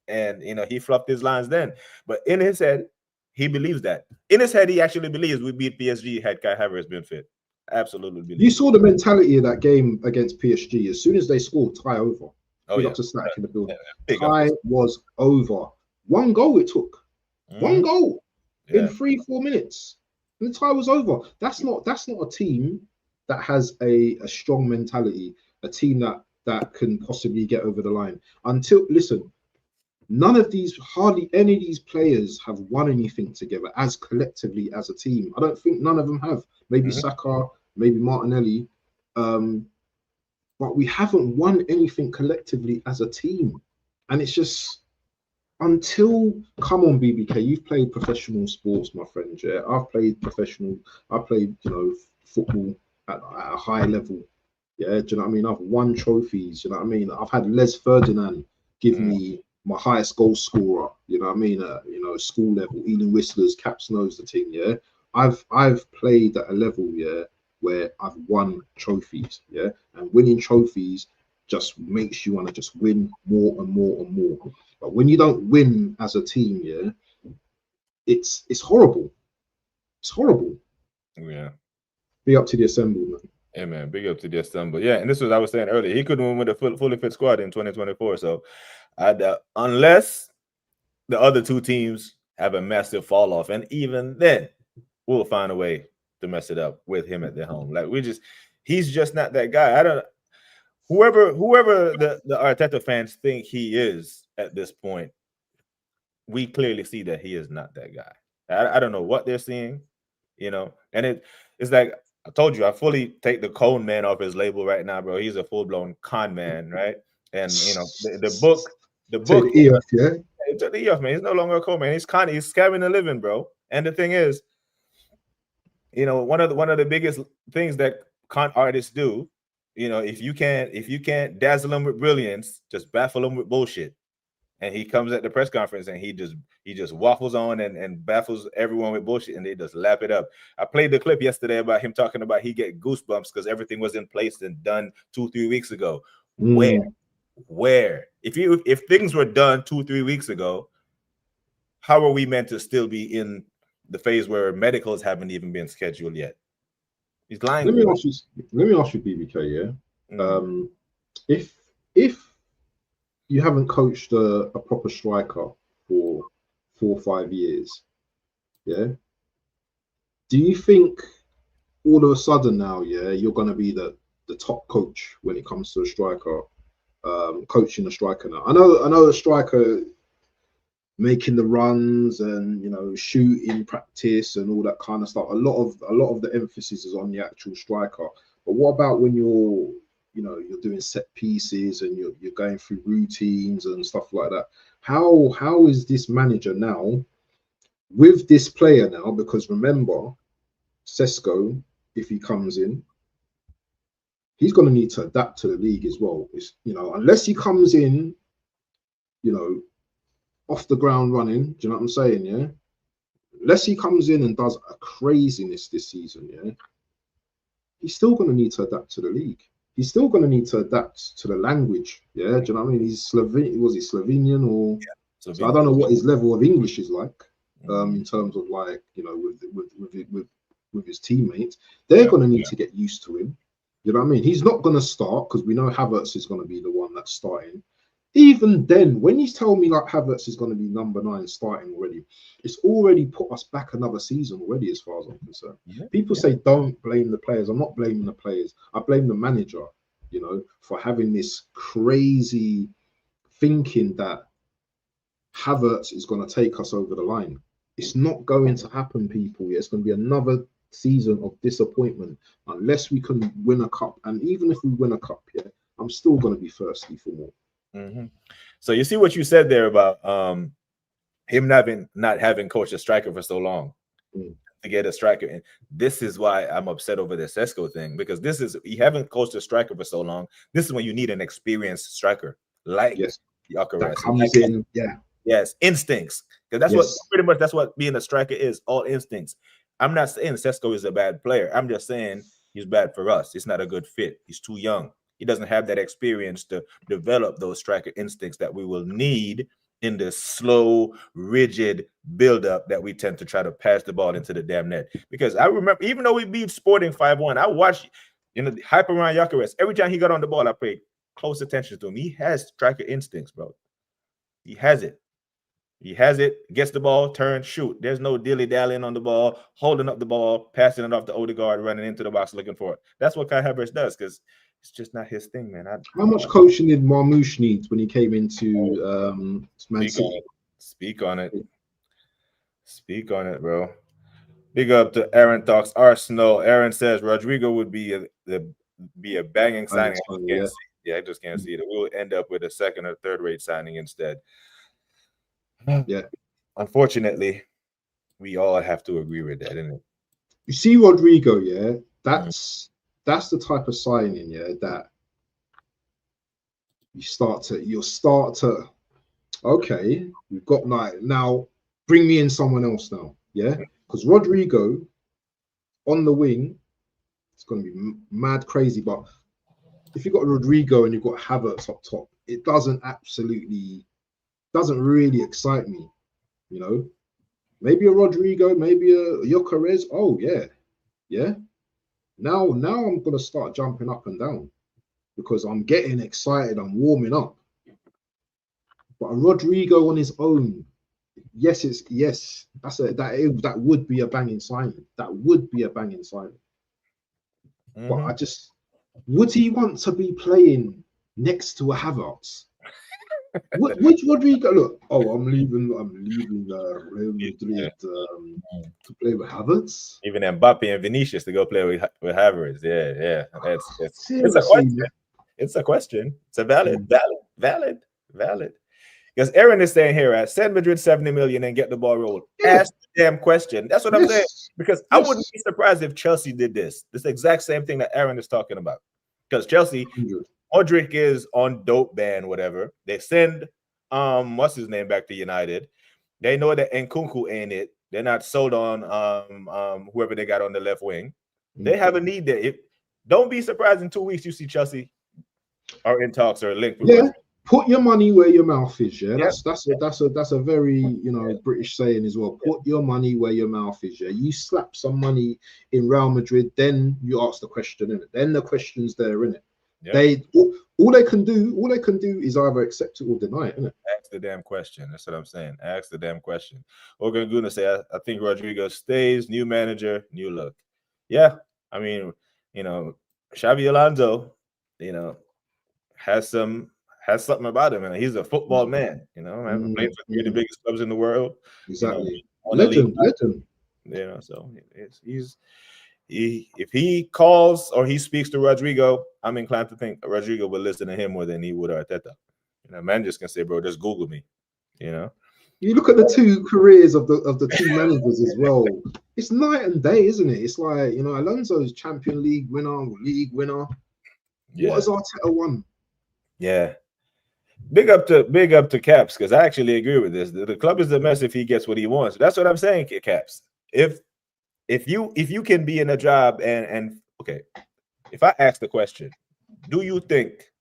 Speaker 1: and you know he fluffed his lines then. But in his head, he believes that. In his head, he actually believes we beat PSG had Kai Havertz been fit. Absolutely
Speaker 2: You
Speaker 1: believes it.
Speaker 2: saw the mentality of that game against PSG. As soon as they scored, tie over.
Speaker 1: Oh
Speaker 2: Big up
Speaker 1: yeah,
Speaker 2: to Stack in the
Speaker 1: yeah,
Speaker 2: building.
Speaker 1: big up
Speaker 2: Tie
Speaker 1: this.
Speaker 2: was over. One goal it took. One
Speaker 1: Mhm.
Speaker 2: goal in
Speaker 1: Yeah.
Speaker 2: 3-4 minutes. And the tie was over. That's not a team that has a strong mentality, a team that can possibly get over the line. Until listen, hardly any of these players have won anything together as collectively as a team. I don't think none of them have. Maybe
Speaker 1: Mhm.
Speaker 2: Saka, maybe Martinelli, um, but we haven't won anything collectively as a team. And it's just until come on, BBK, you've played professional sports, my friend. Yeah, I've played professional. I played, football at a high level. Yeah, do you know what I mean? I've won trophies. You know what I mean? I've had Les Ferdinand give
Speaker 1: Mhm.
Speaker 2: me my highest goal scorer. You know what I mean? School level, Ealing Whistlers, Caps knows the team. Yeah, I've played at a level, yeah, where I've won trophies. Yeah, and winning trophies just makes you want to just win more and more and more. But when you don't win as a team, yeah, it's horrible. It's horrible.
Speaker 1: Yeah.
Speaker 2: Be up to the assembly, man.
Speaker 1: Hey man, big up to this son. But yeah, and this was I was saying earlier. He couldn't win with a fully fit squad in 2024. So I doubt unless the other two teams have a massive fall off, and even then, we'll find a way to mess it up with him at the home. Like he's just not that guy. I don't. Whoever the Arteta fans think he is at this point, we clearly see that he is not that guy. I don't know what they're seeing, you know, and it's like I told you I fully take the Cone Man off his label right now, bro. He's a full blown con man, right? And you know the book,
Speaker 2: Take the E off, yeah.
Speaker 1: He took the E off, man. He's no longer a Cone Man. He's scamming the living, bro. And the thing is, you know, one of the biggest things that con artists do, you know, if you can't dazzle them with brilliance, just baffle them with bullshit. And he comes at the press conference and he just waffles on and baffles everyone with bullshit, and they just lap it up. I played the clip yesterday about him talking about he get goosebumps because everything was in place and done 2-3 weeks ago. Where if things were done 2-3 weeks ago, how are we meant to still be in the phase where medicals haven't even been scheduled yet? He's lying.
Speaker 2: Let me ask you, BBK, yeah. If you haven't coached a proper striker for 4 or 5 years, yeah, do you think all of a sudden now, yeah, you're going to be the top coach when it comes to a striker, coaching a striker now? I know a striker making the runs and, you know, shooting practice and all that kind of stuff. A lot of the emphasis is on the actual striker. But what about when you're doing set pieces and you're going through routines and stuff like that? How is this manager now with this player now? Because remember, Sesko, if he comes in, he's going to need to adapt to the league as well. It's, you know, unless he comes in, you know, off the ground running, do you know what I'm saying? Yeah. Unless he comes in and does a craziness this season, yeah, he's still going to need to adapt to the league. He's still going to need to adapt to the language. Yeah, do you know what I mean? He's Slovenian. Was he Slovenian or? Yeah, Slovenian. So I don't know what his level of English is like, in terms of, like, you know, with his teammates. They're going to need to get used to him. You know what I mean? He's not going to start because we know Havertz is going to be the one that's starting. Even then, when you tell me like Havertz is going to be number 9 starting already, it's already put us back another season already, as far as I'm concerned. People say don't blame the players. I'm not blaming the players. I blame the manager, you know, for having this crazy thinking that Havertz is going to take us over the line. It's not going to happen, people. It's going to be another season of disappointment unless we can win a cup. And even if we win a cup, yeah, I'm still going to be thirsty for more.
Speaker 1: So you see what you said there about him not having coached a striker for so long to get a striker. And this is why I'm upset over the Sesko thing, because you haven't coached a striker for so long. This is when you need an experienced striker like Gyökeres.
Speaker 2: That comes in,
Speaker 1: instincts. Because that's what being a striker is, all instincts. I'm not saying Sesko is a bad player. I'm just saying he's bad for us. It's not a good fit. He's too young. He doesn't have that experience to develop those striker instincts that we will need in the slow, rigid buildup that we tend to try to pass the ball into the damn net. Because I remember, even though we beat Sporting 5-1, I watched, you know, the hype around Gyökeres. Every time he got on the ball, I paid close attention to him. He has striker instincts, bro. He has it. He has it, gets the ball, turn, shoot. There's no dilly-dallying on the ball, holding up the ball, passing it off to Odegaard, running into the box looking for it. That's what Kai Havertz does, because it's just not his thing, man.
Speaker 2: How much coaching did Marmoush need when he came into Man City?
Speaker 1: Speak on it. Speak on it, bro. Big up to Aaron Talks Arsenal. Aaron says Rodrigo would be a banging signing. I just can't see it. We'll end up with a second or third rate signing instead.
Speaker 2: Yeah.
Speaker 1: Unfortunately, we all have to agree with that, isn't it?
Speaker 2: You see Rodrigo, yeah? That's the type of signing, yeah, that you'll start to okay, we've got now bring me in someone else now, yeah? Because Rodrigo on the wing, it's going to be mad crazy, but if you've got Rodrigo and you've got Havertz up top, it doesn't really excite me, you know. Maybe a Rodrigo, maybe a Gyökeres. Oh yeah. Now I'm gonna start jumping up and down because I'm getting excited. I'm warming up. But a Rodrigo on his own, that would be a banging signing. That would be a banging signing. But would he want to be playing next to a Havertz? Which Rodrigo? Look, oh, I'm leaving Real Madrid to play with Havertz.
Speaker 1: Even Mbappe and Vinicius to go play with Havertz. Yeah. It's a
Speaker 2: Seriously,
Speaker 1: question. It's a question. It's a valid. Because Aaron is saying here, send Madrid 70 million and get the ball rolled.
Speaker 2: Yeah.
Speaker 1: Ask the damn question. That's what I'm saying. Because I wouldn't be surprised if Chelsea did this. This exact same thing that Aaron is talking about. Because Chelsea, Modric is on dope ban, whatever. They send what's his name back to United. They know that Nkunku ain't it. They're not sold on whoever they got on the left wing. They have a need there. Don't be surprised in 2 weeks you see Chelsea are in talks or linked with Madrid.
Speaker 2: Put your money where your mouth is. Yeah, that's a very British saying as well. Put your money where your mouth is. Yeah, you slap some money in Real Madrid, then you ask the question, innit? Then the question's there, innit? Yeah. All they can do is either accept it or deny it, innit?
Speaker 1: Ask the damn question. That's what I'm saying. Ask the damn question. We're gonna say I think Rodrigo stays. New manager, new look. Yeah, I mean, Xabi Alonso, has something about him, and he's a football man. Played for 3 of the biggest clubs in the world.
Speaker 2: Exactly. Legend.
Speaker 1: So if he calls or he speaks to Rodrigo, I'm inclined to think Rodrigo would listen to him more than he would Arteta. Man just can say, bro, just Google me. You
Speaker 2: look at the 2 careers of the 2 managers as well. It's night and day, isn't it? It's like Alonso's Champions League winner, league winner. Yeah. What has Arteta won?
Speaker 1: Yeah. Big up to Caps, because I actually agree with this. The club is a mess if he gets what he wants. That's what I'm saying, Caps. If you can be in a job and okay, if I ask the question, do you think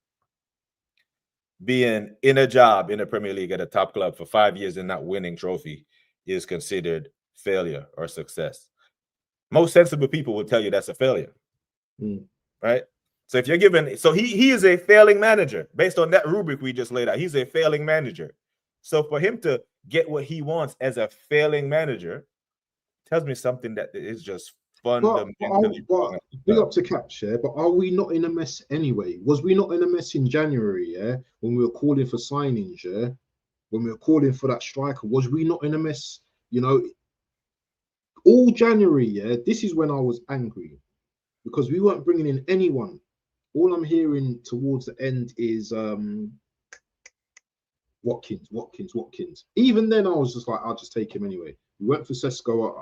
Speaker 1: being in a job in the Premier League at a top club for 5 years and not winning trophy is considered failure or success? Most sensible people will tell you that's a failure, right? So if you're given, so he is a failing manager based on that rubric we just laid out. He's a failing manager. So for him to get what he wants as a failing manager tells me something that is just fundamentally wrong.
Speaker 2: Big up to Caps, yeah. But are we not in a mess anyway? Was we not in a mess in January, yeah? When we were calling for signings, yeah? When we were calling for that striker, was we not in a mess? All January, yeah. This is when I was angry because we weren't bringing in anyone. All I'm hearing towards the end is Watkins. Even then, I was just like, I'll just take him anyway. We went for Sesko.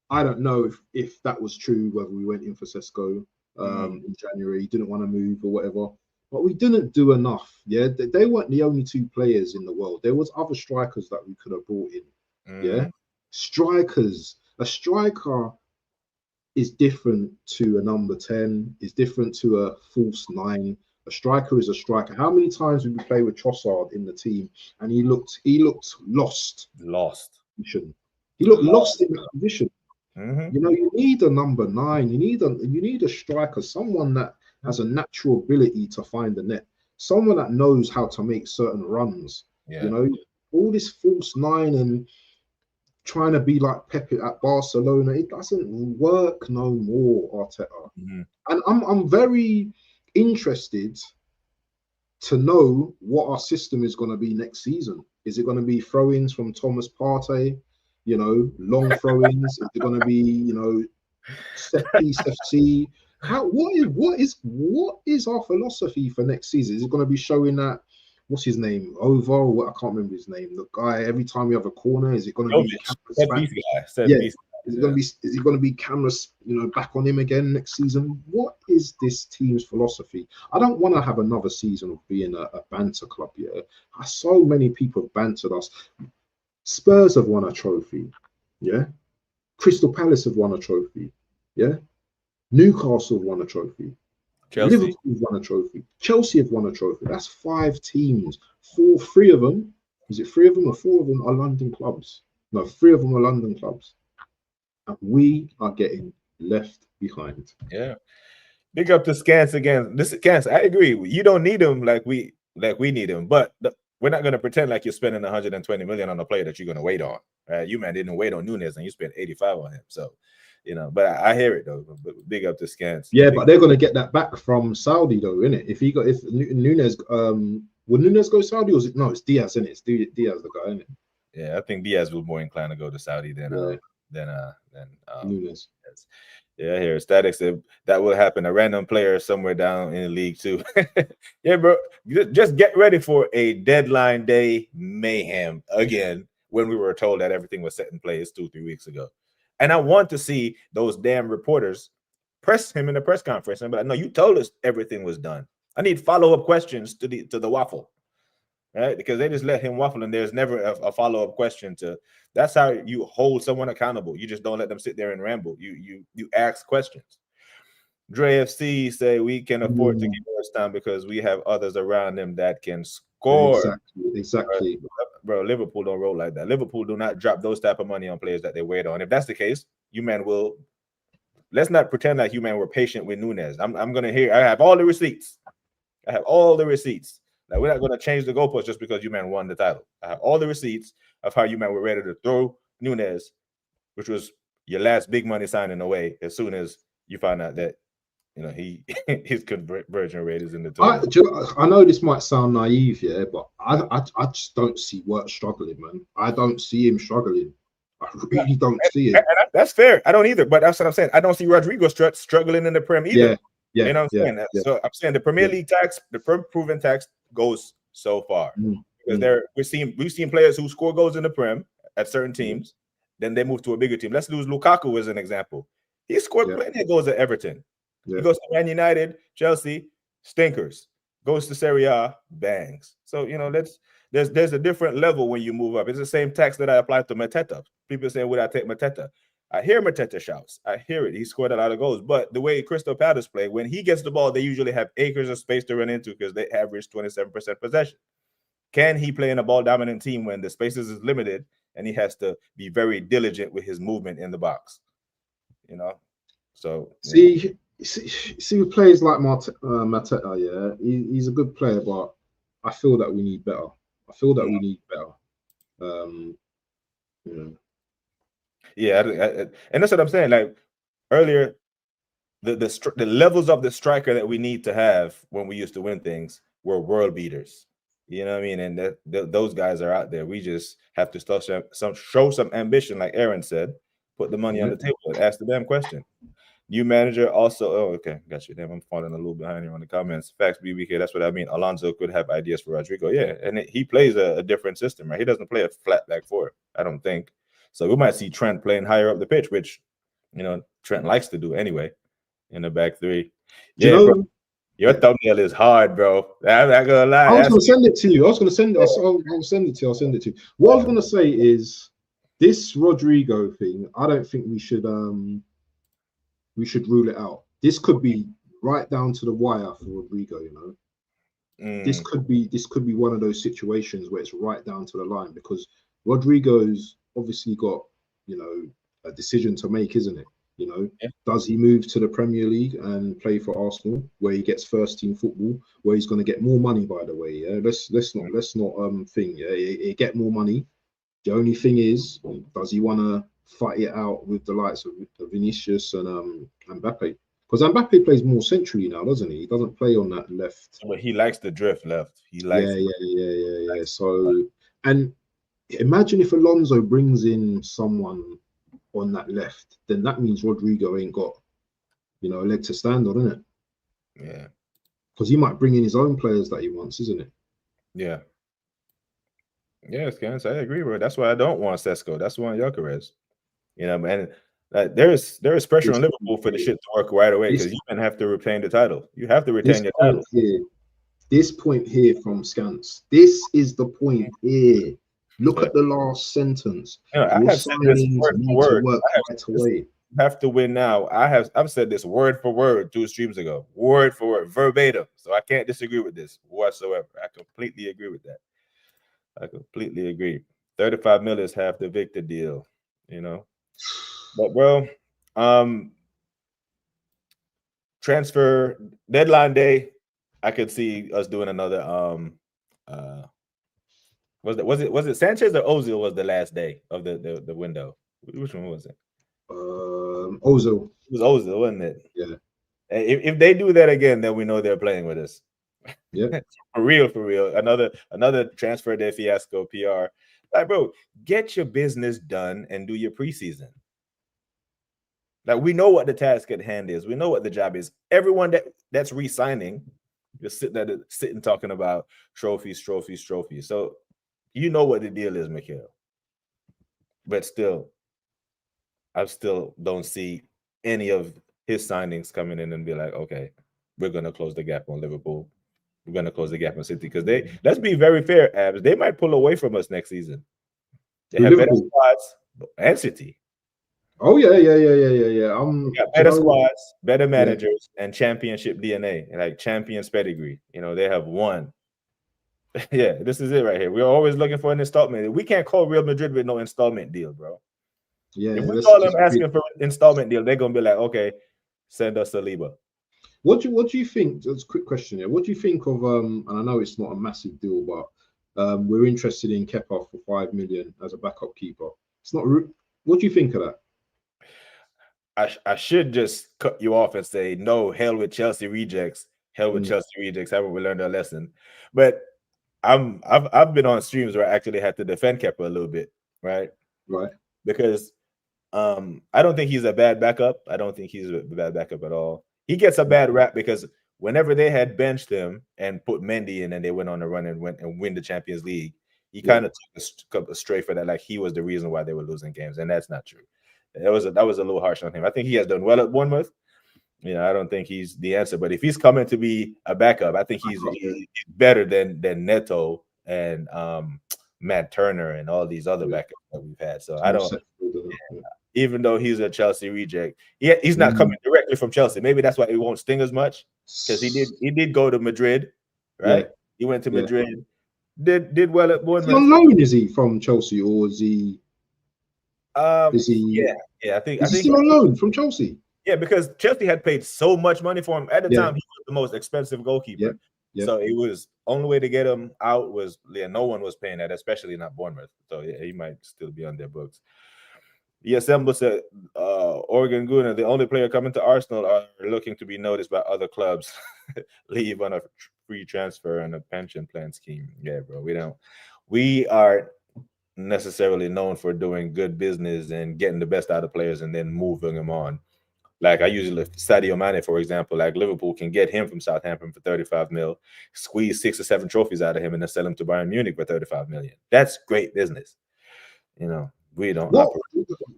Speaker 2: I don't know if that was true, whether we went in for Sesko in January, didn't want to move or whatever. But we didn't do enough. Yeah, they weren't the only 2 players in the world. There was other strikers that we could have brought in. Yeah, strikers. A striker is different to a number 10, is different to a false 9. A striker is a striker. How many times did we play with Trossard in the team and he looked lost? He looked lost in that position. You need a number 9. You need a striker, someone that has a natural ability to find the net, someone that knows how to make certain runs. All this false 9 and trying to be like Pepe at Barcelona, it doesn't work no more, Arteta. And I'm very interested to know what our system is going to be next season. Is it going to be throw-ins from Thomas Partey? Long throw-ins? Is it going to be, set piece FC? What is our philosophy for next season? Is it going to be showing that? What's his name? I can't remember his name. The guy, every time you have a corner, is it going to be Is it going to be cameras, back on him again next season? What is this team's philosophy? I don't want to have another season of being a banter club. Yeah, so many people have bantered us. Spurs have won a trophy. Yeah, Crystal Palace have won a trophy. Yeah, Newcastle have won a trophy. Liverpool have won a trophy. Chelsea have won a trophy. That's 5 teams. 3 of them. Is it 3 of them or 4 of them are London clubs? No, 3 of them are London clubs. And we are getting left behind.
Speaker 1: Yeah. Big up to Scans again. Scans, I agree. You don't need them like we need them, but we're not going to pretend like you're spending 120 million on a player that you're going to wait on. You didn't wait on Nunes and you spent 85 on him. So, but I hear it though. Big up to Scans.
Speaker 2: Yeah, but they're going to get that back from Saudi though, innit? If Nunes Will Nunes go Saudi, or is it no? It's Diaz, isn't it? It's Diaz, the guy, isn't it?
Speaker 1: Yeah, I think Diaz was more inclined to go to Saudi than
Speaker 2: Nunes.
Speaker 1: Yeah, I hear Static said that will happen. A random player somewhere down in the league too. Yeah, bro. Just get ready for a deadline day mayhem again when we were told that everything was set in place 2-3 weeks ago. And I want to see those damn reporters press him in the press conference and be like, no, you told us everything was done. I need follow-up questions to the waffle. Right? Because they just let him waffle and there's never a follow-up question to. That's how you hold someone accountable. You just don't let them sit there and ramble. You ask questions. Dre FC say we can afford to give us time because we have others around them that can score.
Speaker 2: Exactly.
Speaker 1: Bro, Liverpool don't roll like that. Liverpool do not drop those type of money on players that they wait on. If that's the case, you man will. Let's not pretend like you man were patient with Nunes. I'm gonna hear. I have all the receipts. Like, we're not going to change the goalpost just because you man won the title. I have all the receipts of how you man were ready to throw Nunes, which was your last big money signing away as soon as you find out that, you know, his conversion rate is in the
Speaker 2: I know this might sound naive, yeah, but I just don't see Wirt struggling, man. I don't see him struggling. I really don't see it.
Speaker 1: And that's fair. I don't either, but that's what I'm saying. I don't see Rodrigo struggling in the Prem either.
Speaker 2: Yeah,
Speaker 1: you know what I'm saying?
Speaker 2: Yeah.
Speaker 1: So I'm saying the Premier League tax, the proven tax goes so far because we've seen players who score goals in the Prem at certain teams, then they move to a bigger team. Let's use Lukaku as an example. He scored plenty of goals at Everton. He goes to Man United, Chelsea, stinkers. Goes to Serie A, bangs. So you know there's a different level when you move up. It's the same tax that I applied to Mateta. People say, would I take Mateta? I hear Mateta shouts. I hear it. He scored a lot of goals. But the way Crystal Palace play, when he gets the ball, they usually have acres of space to run into because they average 27% possession. Can he play in a ball-dominant team when the spaces is limited and he has to be very diligent with his movement in the box? You know? So
Speaker 2: see with players like Mateta, yeah, he's a good player, but I feel that we need better. You know.
Speaker 1: Yeah, and that's what I'm saying. Like earlier, the levels of the striker that we need to have when we used to win things were world beaters. You know what I mean? And those guys are out there. We just have to show some ambition, like Aaron said. Put the money on the table and ask the damn question. New manager also. Oh, okay, got you. Damn, I'm falling a little behind here on the comments. Facts, BBK. That's what I mean. Alonso could have ideas for Rodrigo. Yeah, and he plays a different system, right? He doesn't play a flat back four, I don't think. So we might see Trent playing higher up the pitch, which, you know, Trent likes to do anyway in the back three. Yeah, bro, your thumbnail is hard, bro. I'm not gonna lie.
Speaker 2: I was gonna send it to you. I'll send it to you. What I was gonna say is this Rodrigo thing. I don't think we should rule it out. This could be right down to the wire for Rodrigo. You know, this could be one of those situations where it's right down to the line because Rodrigo's obviously got, you know, a decision to make, isn't it? You know, does he move to the Premier League and play for Arsenal, where he gets first team football, where he's going to get more money? By the way, yeah, let's not think. Yeah, he get more money. The only thing is, does he want to fight it out with the likes of Vinicius and Mbappe? Because Mbappe plays more centrally now, doesn't he? He doesn't play on that left.
Speaker 1: But he likes the drift left. He likes.
Speaker 2: Yeah. So, and imagine if Alonso brings in someone on that left, then that means Rodrigo ain't got, you know, a leg to stand on, isn't it?
Speaker 1: Yeah.
Speaker 2: Because he might bring in his own players that he wants, isn't it?
Speaker 1: Yeah. Yes, Gans, I agree with it. That's why I don't want Sesko. That's why I want Gyökeres. You know, man. There is pressure on Liverpool for the shit to work right away because you don't have to retain the title. You have to retain your title.
Speaker 2: This point here from Scans. This is the point here. Look at the last sentence.
Speaker 1: You know, I have said this word for word. You have to win now. I've said this word for word 2 streams ago. Word for word, verbatim. So I can't disagree with this whatsoever. I completely agree with that. I completely agree. 35 million is half the Victor deal, you know. But bro, transfer deadline day, I could see us doing another was it Sanchez or Ozil was the last day of the window? Which one was it?
Speaker 2: Ozil.
Speaker 1: It was Ozil, wasn't it?
Speaker 2: Yeah.
Speaker 1: If they do that again, then we know they're playing with us.
Speaker 2: Yeah.
Speaker 1: For real. Another transfer day fiasco, PR. Like, bro, get your business done and do your preseason. Like, we know what the task at hand is. We know what the job is. Everyone that's re-signing, you're sitting talking about trophies. So you know what the deal is, Mikhail. But still, I still don't see any of his signings coming in and be like, okay, we're gonna close the gap on Liverpool. We're gonna close the gap on City, because let's be very fair, Abs, they might pull away from us next season. They have better squads and City.
Speaker 2: Oh yeah.
Speaker 1: Better squads, better managers, and championship DNA, like champions pedigree. They have won. Yeah, this is it right here. We're always looking for an installment. We can't call Real Madrid with no installment deal, bro.
Speaker 2: Yeah,
Speaker 1: if we call them asking for an installment deal, they're gonna be like, okay, send us Saliba.
Speaker 2: What do you think? That's a quick question here. What do you think of and I know it's not a massive deal, but we're interested in Kepa for 5 million as a backup keeper. It's not. What do you think of that?
Speaker 1: I should just cut you off and say no. Hell with Chelsea rejects. Hell with Chelsea rejects. Haven't we learned our lesson? But I've been on streams where I actually had to defend Kepa a little bit, right?
Speaker 2: Right.
Speaker 1: Because I don't think he's a bad backup. I don't think he's a bad backup at all. He gets a bad rap because whenever they had benched him and put Mendy in and they went on a run and win the Champions League, he kind of took a stray for that, like he was the reason why they were losing games, and that's not true. That was a little harsh on him. I think he has done well at Bournemouth. I don't think he's the answer, but if he's coming to be a backup, I think he's better than Neto and Matt Turner and all these other backups that we've had. So I don't. Even though he's a Chelsea reject, he's not coming directly from Chelsea. Maybe that's why it won't sting as much, because he did go to Madrid, right? Yeah. He went to Madrid, did well at Bournemouth.
Speaker 2: On loan, is he from Chelsea, or is he?
Speaker 1: Is he? Yeah. I think
Speaker 2: he's still on loan from Chelsea.
Speaker 1: Yeah, because Chelsea had paid so much money for him at the time. He was the most expensive goalkeeper. Yeah. So it was only way to get him out was no one was paying that, especially not Bournemouth. So yeah, he might still be on their books. Assemble said Oregon Gunnar, the only player coming to Arsenal, are looking to be noticed by other clubs. Leave on a free transfer and a pension plan scheme. Yeah, bro. We are necessarily known for doing good business and getting the best out of players and then moving them on. Like I usually, Sadio Mane, for example, like Liverpool can get him from Southampton for 35 mil, squeeze 6 or 7 trophies out of him, and then sell him to Bayern Munich for 35 million. That's great business. We don't.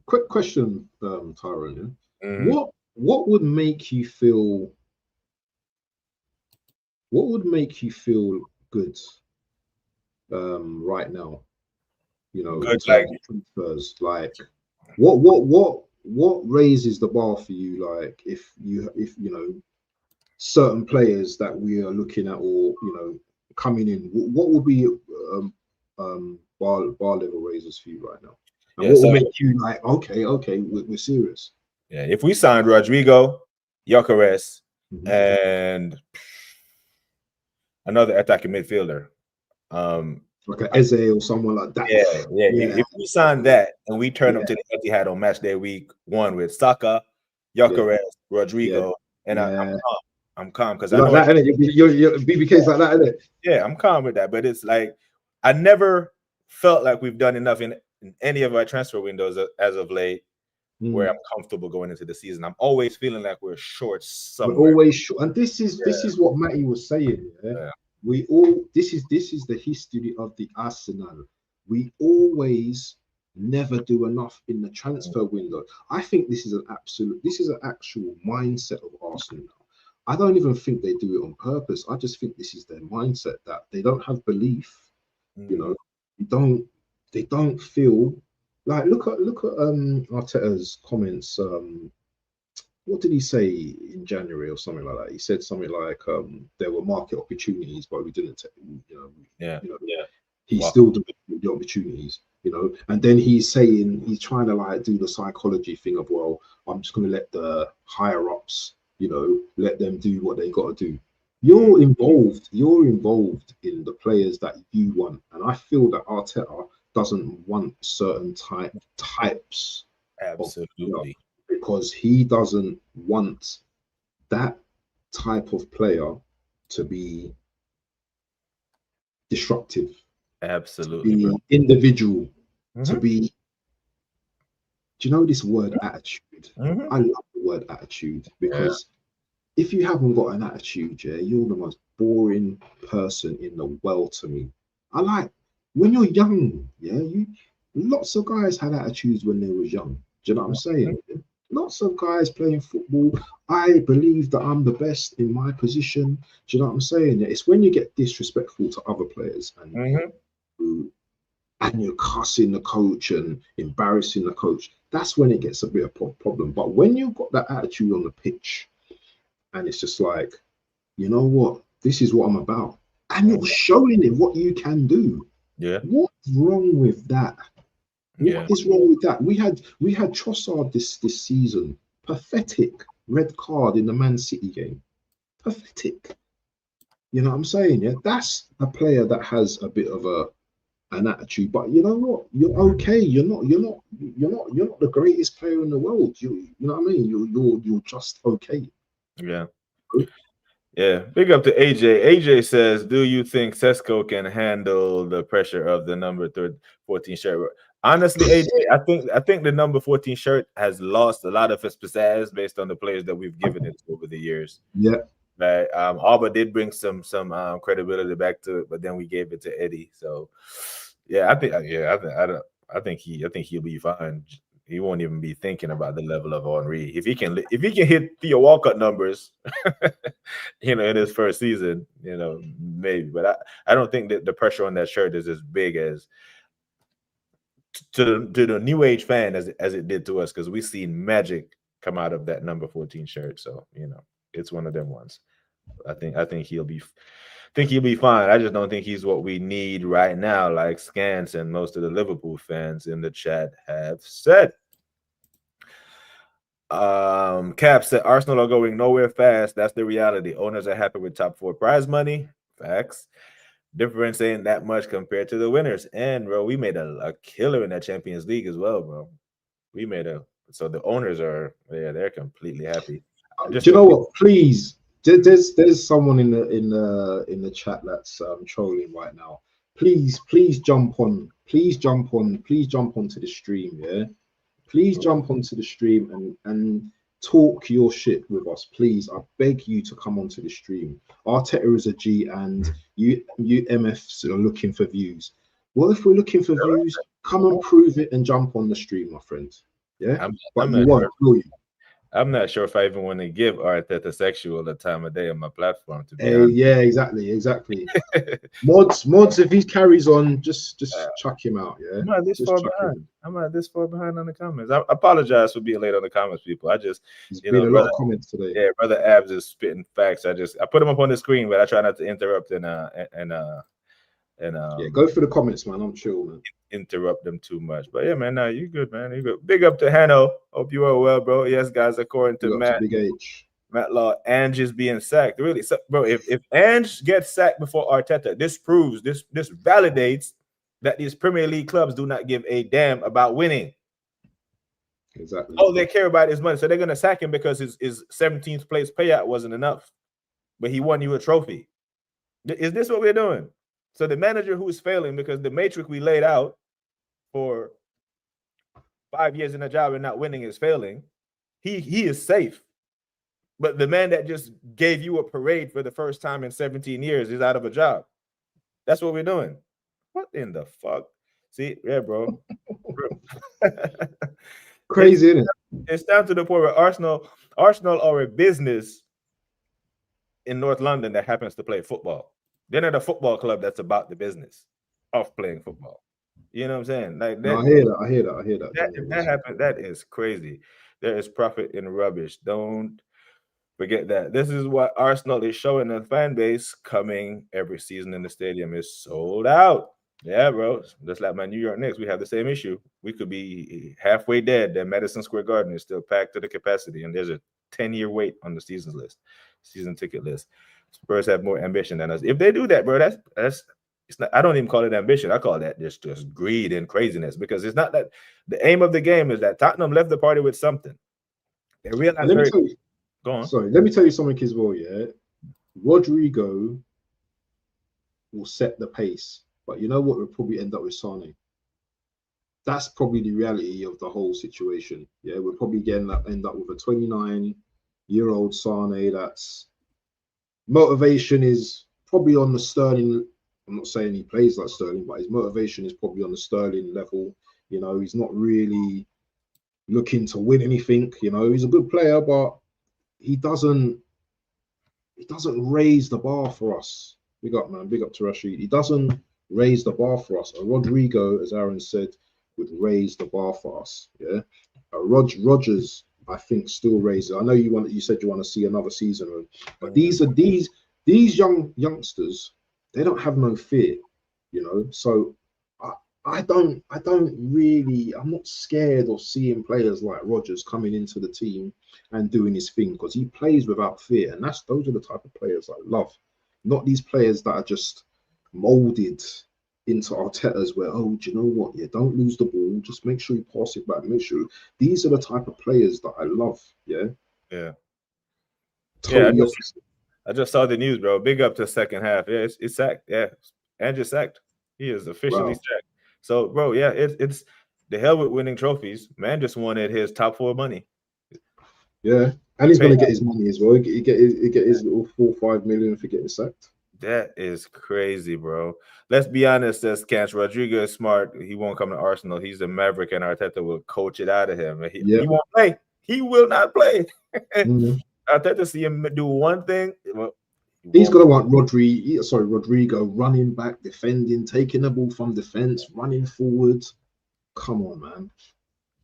Speaker 2: Quick question, Tyrone. What would make you feel? What would make you feel good right now?
Speaker 1: Good, like
Speaker 2: transfers. Like what raises the bar for you? Like if certain players that we are looking at, or coming in, what will be bar level raisers for you right now? And what will make you like, okay, we're serious?
Speaker 1: Yeah, if we signed Rodrigo, Gyökeres, and another attacking midfielder,
Speaker 2: like an Eze or someone like that.
Speaker 1: Yeah. If we sign that and we turn them to the Etihad on match day week 1 with Saka, Gyökeres, Rodrigo, and I'm calm because I know
Speaker 2: like that, your BBK's like that, isn't it?
Speaker 1: Yeah, I'm calm with that. But it's like I never felt like we've done enough in any of our transfer windows as of late where I'm comfortable going into the season. I'm always feeling like we're short somewhere.
Speaker 2: We're always short, and this is what Matty was saying. This is the history of the Arsenal. We always never do enough in the transfer window. I think this is an actual mindset of Arsenal now. I don't even think they do it on purpose. I just think this is their mindset, that they don't have belief. They don't feel like, look at Arteta's comments. What did he say in January or something like that? He said something like there were market opportunities, but we didn't take, he still did the opportunities, and then he's trying to like do the psychology thing of, well, I'm just going to let the higher ups, let them do what they got to do. You're involved in the players that you want, and I feel that Arteta doesn't want certain types.
Speaker 1: Absolutely.
Speaker 2: Because he doesn't want that type of player to be disruptive,
Speaker 1: Absolutely,
Speaker 2: to be
Speaker 1: bro.
Speaker 2: individual, to
Speaker 1: Mhm.
Speaker 2: be. Do you know this word attitude?
Speaker 1: Mhm.
Speaker 2: I love the word attitude
Speaker 1: Yeah.
Speaker 2: because if you haven't got an attitude, yeah, you're the most boring person in the world to me. I like when you're young, yeah, you lots of guys had attitudes when they was young. Do you know what I'm
Speaker 1: Mhm.
Speaker 2: saying? Lots of guys playing football. I believe that I'm the best in my position. Do you know what I'm saying? It's when you get disrespectful to other players
Speaker 1: Mhm.
Speaker 2: and you're cussing the coach and embarrassing the coach. That's when it gets a bit of a problem. But when you've got that attitude on the pitch, and it's just like, you know what? This is what I'm about. And you're
Speaker 1: Mhm.
Speaker 2: showing him what you can do.
Speaker 1: Yeah.
Speaker 2: What's wrong with that?
Speaker 1: Yeah.
Speaker 2: What is wrong with that? We had Trossard this season. Pathetic red card in the Man City game. Pathetic. You know what I'm saying? Yeah, that's a player that has a bit of an attitude. But you know what? You're okay. You're not the greatest player in the world. You know what I mean? You're just okay.
Speaker 1: Yeah. Yeah, big up to AJ. AJ says, "Do you think Sesko can handle the pressure of the number 14 shirt?" Honestly, AJ, I think the number 14 shirt has lost a lot of its pizzazz based on the players that we've given it over the years.
Speaker 2: Yeah.
Speaker 1: Right? Alba did bring some credibility back to it, but then we gave it to Eddie. So, yeah, I think he'll be fine. He won't even be thinking about the level of Henri. If he can hit Theo Walcott numbers, in his first season, maybe. But I don't think that the pressure on that shirt is as big as to the new age fan as it did to us, because we seen magic come out of that number 14 shirt. So it's one of them ones. I think he'll be fine. I just don't think he's what we need right now, like Scans and most of the Liverpool fans in the chat have said. Cap said Arsenal are going nowhere fast. That's the reality. Owners are happy with top 4 prize money. Facts. Difference ain't that much compared to the winners. And bro, we made a killer in that Champions League as well, bro. So the owners they're completely happy. I just
Speaker 2: Do you
Speaker 1: don't
Speaker 2: know
Speaker 1: think.
Speaker 2: what? Please, there's someone in the chat that's trolling right now. Please jump on. Please jump on. Please jump onto the stream. Yeah. Please jump onto the stream and talk your shit with us, please. I beg you to come onto the stream. Arteta is a G, and you MFs are looking for views. Well, if we're looking for views, come and prove it and jump on the stream, my friend. Yeah,
Speaker 1: I'm
Speaker 2: but
Speaker 1: I'm
Speaker 2: you
Speaker 1: not
Speaker 2: won't,
Speaker 1: sure.
Speaker 2: will you?
Speaker 1: I'm not sure if I even want to give Arteta Sexual the time of day on my platform, to be honest.
Speaker 2: Yeah, exactly. Mods. If he carries on, just chuck him out. Yeah,
Speaker 1: I'm not this
Speaker 2: just
Speaker 1: far
Speaker 2: chuck him.
Speaker 1: behind. I'm not this far behind on the comments. I apologize for being late on the comments, people. I just,
Speaker 2: There's been a lot of comments today.
Speaker 1: yeah, brother Abs is spitting facts. I put them up on the screen, but I try not to interrupt and
Speaker 2: Yeah, go for the comments, man. I'm chill, man.
Speaker 1: interrupt them too much. But yeah, man, you good, man. You good. Big up to Hanno. Hope you are well, bro. Yes, guys, according to
Speaker 2: Big up to Big H.
Speaker 1: Matt Law, Ange is being sacked. Really, so, bro. If Ange gets sacked before Arteta, this proves this validates that these Premier League clubs do not give a damn about winning.
Speaker 2: Exactly.
Speaker 1: All they care about is money. So they're gonna sack him because his 17th place payout wasn't enough, but he won you a trophy. Is this what we're doing? So the manager who is failing because the matrix we laid out for 5 years in a job and not winning is failing. He is safe. But the man that just gave you a parade for the first time in 17 years is out of a job. That's what we're doing. What in the fuck? See, yeah, bro.
Speaker 2: Crazy, isn't it?
Speaker 1: It's down to the point where Arsenal are a business in North London that happens to play football. They're not a football club that's about the business of playing football. You know what I'm saying? Like that.
Speaker 2: No, I hear that.
Speaker 1: That happened. That is crazy. There is profit in rubbish. Don't forget that. This is what Arsenal is showing the fan base coming every season in the stadium is sold out. Yeah, bro. Just like my New York Knicks, we have the same issue. We could be halfway dead. Then Madison Square Garden is still packed to the capacity, and there's a 10-year wait on the season ticket list. Spurs have more ambition than us. If they do that, bro, that's it's not. I don't even call it ambition. I call that just greed and craziness, because it's not that the aim of the game is that Tottenham left the party with something. They realize.
Speaker 2: Let me tell you.
Speaker 1: Go on.
Speaker 2: Sorry, let me tell you something as well. Yeah, Rodrigo will set the pace. But you know what? We'll probably end up with Sane. That's probably the reality of the whole situation. Yeah, we're probably end up with a 29-year-old Sane that's motivation is probably on the Sterling. I'm not saying he plays like Sterling, but his motivation is probably on the Sterling level. You know, he's not really looking to win anything. You know, he's a good player, but he doesn't raise the bar for us. Big up, man. Big up to Rashid. He doesn't raise the bar for us. A Rodrigo, as Aaron said, would raise the bar for us. Yeah. Rodgers, I think, still raises. I know you said you want to see another season, but these youngsters, they don't have no fear, you know. So I'm not scared of seeing players like Rodgers coming into the team and doing his thing, because he plays without fear, and those are the type of players I love. Not these players that are just molded into Arteta's where, oh, do you know what? Yeah, don't lose the ball. Just make sure you pass it back. Make sure. These are the type of players that I love. Yeah.
Speaker 1: Yeah.
Speaker 2: Totally
Speaker 1: I just saw the news, bro. Big up to second half. Yeah, it's sacked. Yeah, Andrew sacked. He is officially sacked. So, bro, yeah, it's the hell with winning trophies. Man just wanted his top 4 money.
Speaker 2: Yeah, and he's going to get his money as well. He get his little 4 or 5 million for getting sacked.
Speaker 1: That is crazy, bro. Let's be honest, as Canch, Rodrigo is smart. He won't come to Arsenal. He's a Maverick, and Arteta will coach it out of him. He won't play. He will not play. Arteta see him do one thing. Well,
Speaker 2: he's going to want Rodrigo running back, defending, taking the ball from defense, running forward. Come on, man.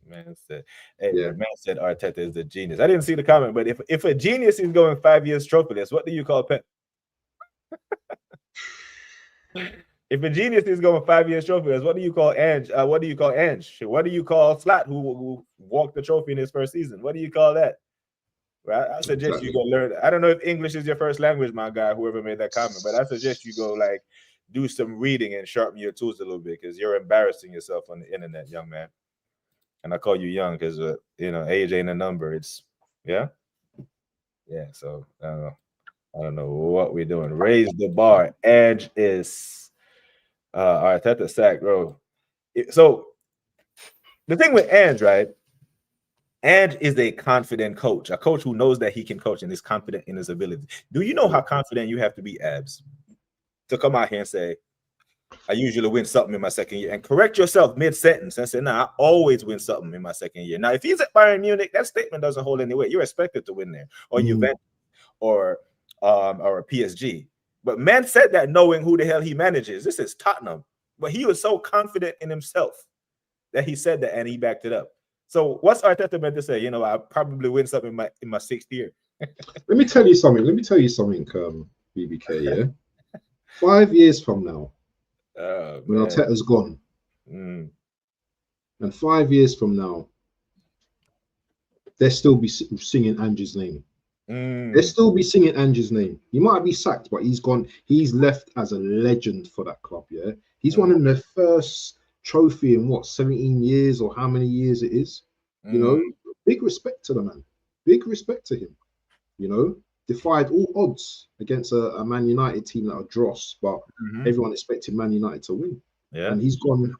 Speaker 1: Man said, man said Arteta is a genius. I didn't see the comment, but if a genius is going 5 years trophyless, what do you call Pep? If a genius is going 5 years trophyless, what do you call Ange? What do you call Ange? What do you call Slat, who walked the trophy in his first season? What do you call that? Right? I suggest you go learn. I don't know if English is your first language, my guy, whoever made that comment, but I suggest you go do some reading and sharpen your tools a little bit, because you're embarrassing yourself on the internet, young man. And I call you young because age ain't a number. It's yeah. So I don't know what we're doing. Raise the bar. Edge is Arteta sack, bro. So the thing with Ange, right? Ange is a confident coach, a coach who knows that he can coach and is confident in his ability. Do you know how confident you have to be, Abs, to come out here and say, I usually win something in my second year, and correct yourself mid-sentence and say, nah, I always win something in my second year. Now, if he's at Bayern Munich, that statement doesn't hold any weight. You're expected to win there, or Juventus, or a PSG. But man said that knowing who the hell he manages. This is Tottenham. But he was so confident in himself that he said that, and he backed it up. So what's Arteta meant to say? I probably win something in my 6th year.
Speaker 2: Let me tell you something, BBK, yeah? 5 years from now, when Arteta's gone, and 5 years from now, they'll still be singing Ange's name. They'll still be singing Ange's name. He might be sacked, but he's gone. He's left as a legend for that club, yeah? He's won their first trophy in 17 years, or how many years it is. Big respect to the man. Big respect to him. Defied all odds against a Man United team that are dross, but everyone expected Man United to win.
Speaker 1: Yeah.
Speaker 2: And he's gone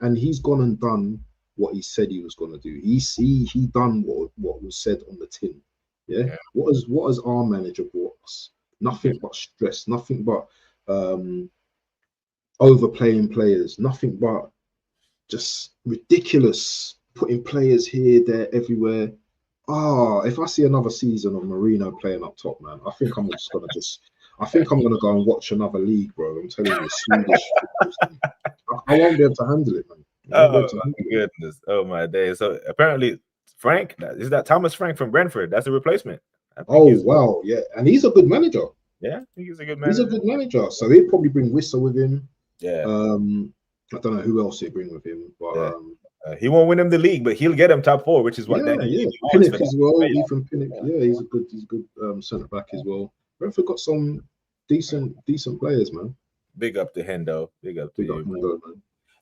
Speaker 2: and done what he said he was going to do. He done what was said on the tin. Yeah. What has our manager brought us? Nothing but stress. Nothing but overplaying players. Nothing but just ridiculous, putting players here, there, everywhere. If I see another season of Mourinho playing up top, man, I think I'm gonna go and watch another league, bro. I'm telling you, Swedish. I won't be able to handle it, man.
Speaker 1: Oh my goodness! Oh my days! So apparently, Frank, is that Thomas Frank from Brentford? That's a replacement.
Speaker 2: Oh wow, yeah, and he's a good manager.
Speaker 1: Yeah, I think he's a good manager.
Speaker 2: He's a good manager. So he'll probably bring Wissa with him.
Speaker 1: Yeah.
Speaker 2: I don't know who else he'll bring with him, but
Speaker 1: he won't win him the league, but he'll get him top 4, which is what.
Speaker 2: Pinnock as well. Ethan Pinnock. Yeah, he's a good centre back as well. Brentford got some decent players, man.
Speaker 1: Big up to Hendo. Big up to you,
Speaker 2: Hendo, man.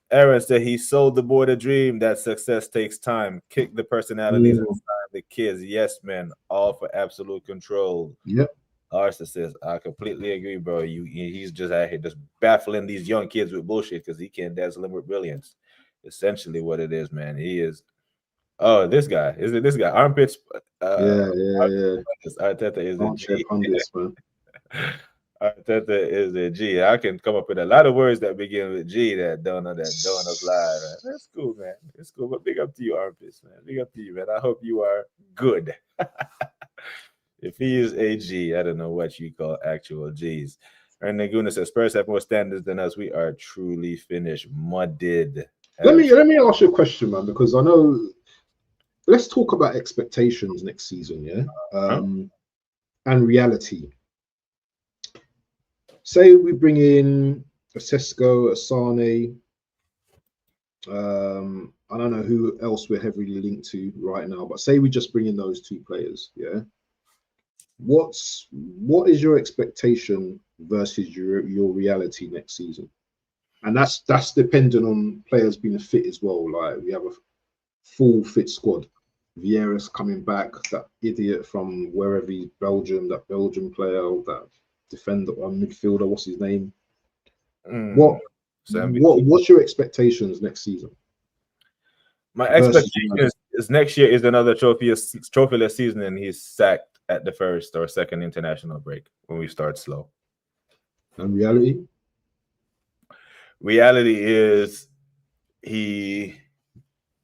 Speaker 1: Aaron said he sold the boy the dream that success takes time. Kick the personalities inside the kids. Yes, man. All for absolute control.
Speaker 2: Yep.
Speaker 1: Arsa says, I completely agree, bro. He's just out here just baffling these young kids with bullshit because he can't dazzle them with brilliance. Essentially, what it is, man. He is. Oh, this guy is it? This guy armpits.
Speaker 2: Yeah, yeah, yeah.
Speaker 1: Arteta is a
Speaker 2: Armchair
Speaker 1: G.
Speaker 2: pundits, man.
Speaker 1: Arteta is a G. I can come up with a lot of words that begin with G that don't apply. Man. That's cool, man. It's cool. But big up to you, armpits, man. Big up to you, man. I hope you are good. If he is a G, I don't know what you call actual G's. And Naguna says Spurs have more standards than us. We are truly finished, mudded.
Speaker 2: Let me ask you a question, man, because I know. Let's talk about expectations next season, yeah, and reality. Say we bring in a Sesko, a Sane. I don't know who else we're heavily linked to right now, but say we just bring in those two players, yeah. What is your expectation versus your reality next season? And that's dependent on players being fit as well. Like we have a full fit squad. Vieira's coming back, that idiot from wherever he's Belgium, that Belgian player, that defender or midfielder, what's his name? What's your expectations next season?
Speaker 1: My expectation is next year is another trophyless season, and he's sacked at the first or second international break when we start slow.
Speaker 2: And reality?
Speaker 1: Reality is he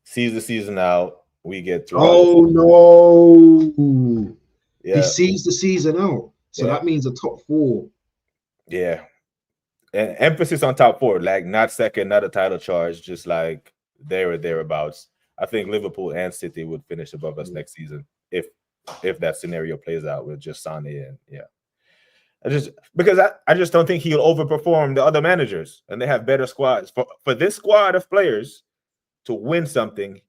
Speaker 1: sees the season out. We get through.
Speaker 2: Oh no! Yeah, he sees the season out, so that means a top 4.
Speaker 1: Yeah, and emphasis on top 4, like not second, not a title charge, just like there or thereabouts. I think Liverpool and City would finish above us next season if that scenario plays out with just Sané and I just don't think he'll overperform the other managers, and they have better squads. For this squad of players to win something,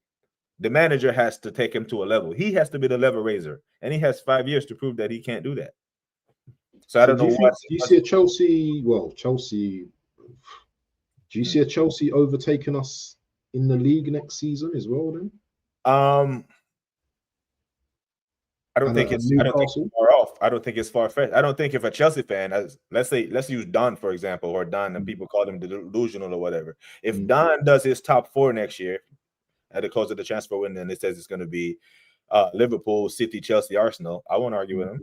Speaker 1: the manager has to take him to a level. He has to be the level raiser, and he has 5 years to prove that he can't do that. So I don't know what.
Speaker 2: Do you see a Chelsea? Well, Chelsea. Do you see a Chelsea overtaking us in the league next season as well? Then.
Speaker 1: I don't think it's far off. I don't think it's far-fetched. I don't think if a Chelsea fan, let's use Don, for example, or Don, and people call him delusional or whatever. If Don does his top 4 next year at the close of the transfer window, and it says it's going to be Liverpool, City, Chelsea, Arsenal, I won't argue with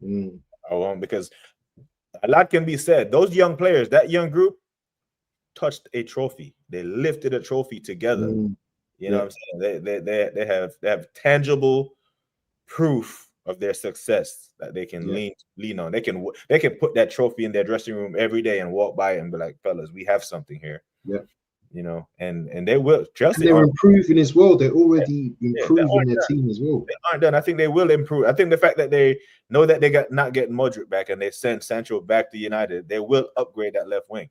Speaker 1: him. I won't, because a lot can be said. Those young players, that young group, touched a trophy. They lifted a trophy together. You know what I'm saying? They have tangible proof of their success that they can lean on. They can put that trophy in their dressing room every day and walk by it and be like, fellas, we have something here. Yeah. You know, and they will. Chelsea,
Speaker 2: and they're improving as well. They're already improving their team as well.
Speaker 1: They aren't done. I think they will improve. I think the fact that they know that they got not getting Modric back and they sent Sancho back to United, they will upgrade that left wing.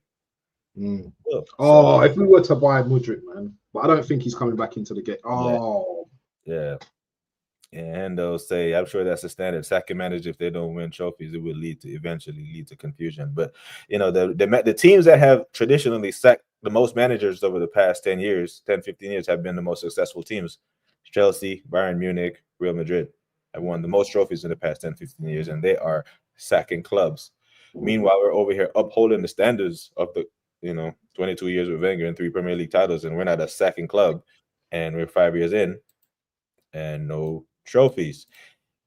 Speaker 2: If we were to buy Modric, man, but I don't think he's coming back into the game.
Speaker 1: Yeah. And they'll say, I'm sure that's a standard. Sacking managers, if they don't win trophies, it will eventually lead to confusion. But you know, the teams that have traditionally sacked the most managers over the past 10 years, 10, 15 years have been the most successful teams. Chelsea, Bayern Munich, Real Madrid have won the most trophies in the past 10, 15 years, and they are sacking clubs. Meanwhile, we're over here upholding the standards of the 22 years with Wenger and 3 Premier League titles, and we're not a sacking club, and we're 5 years in and no trophies.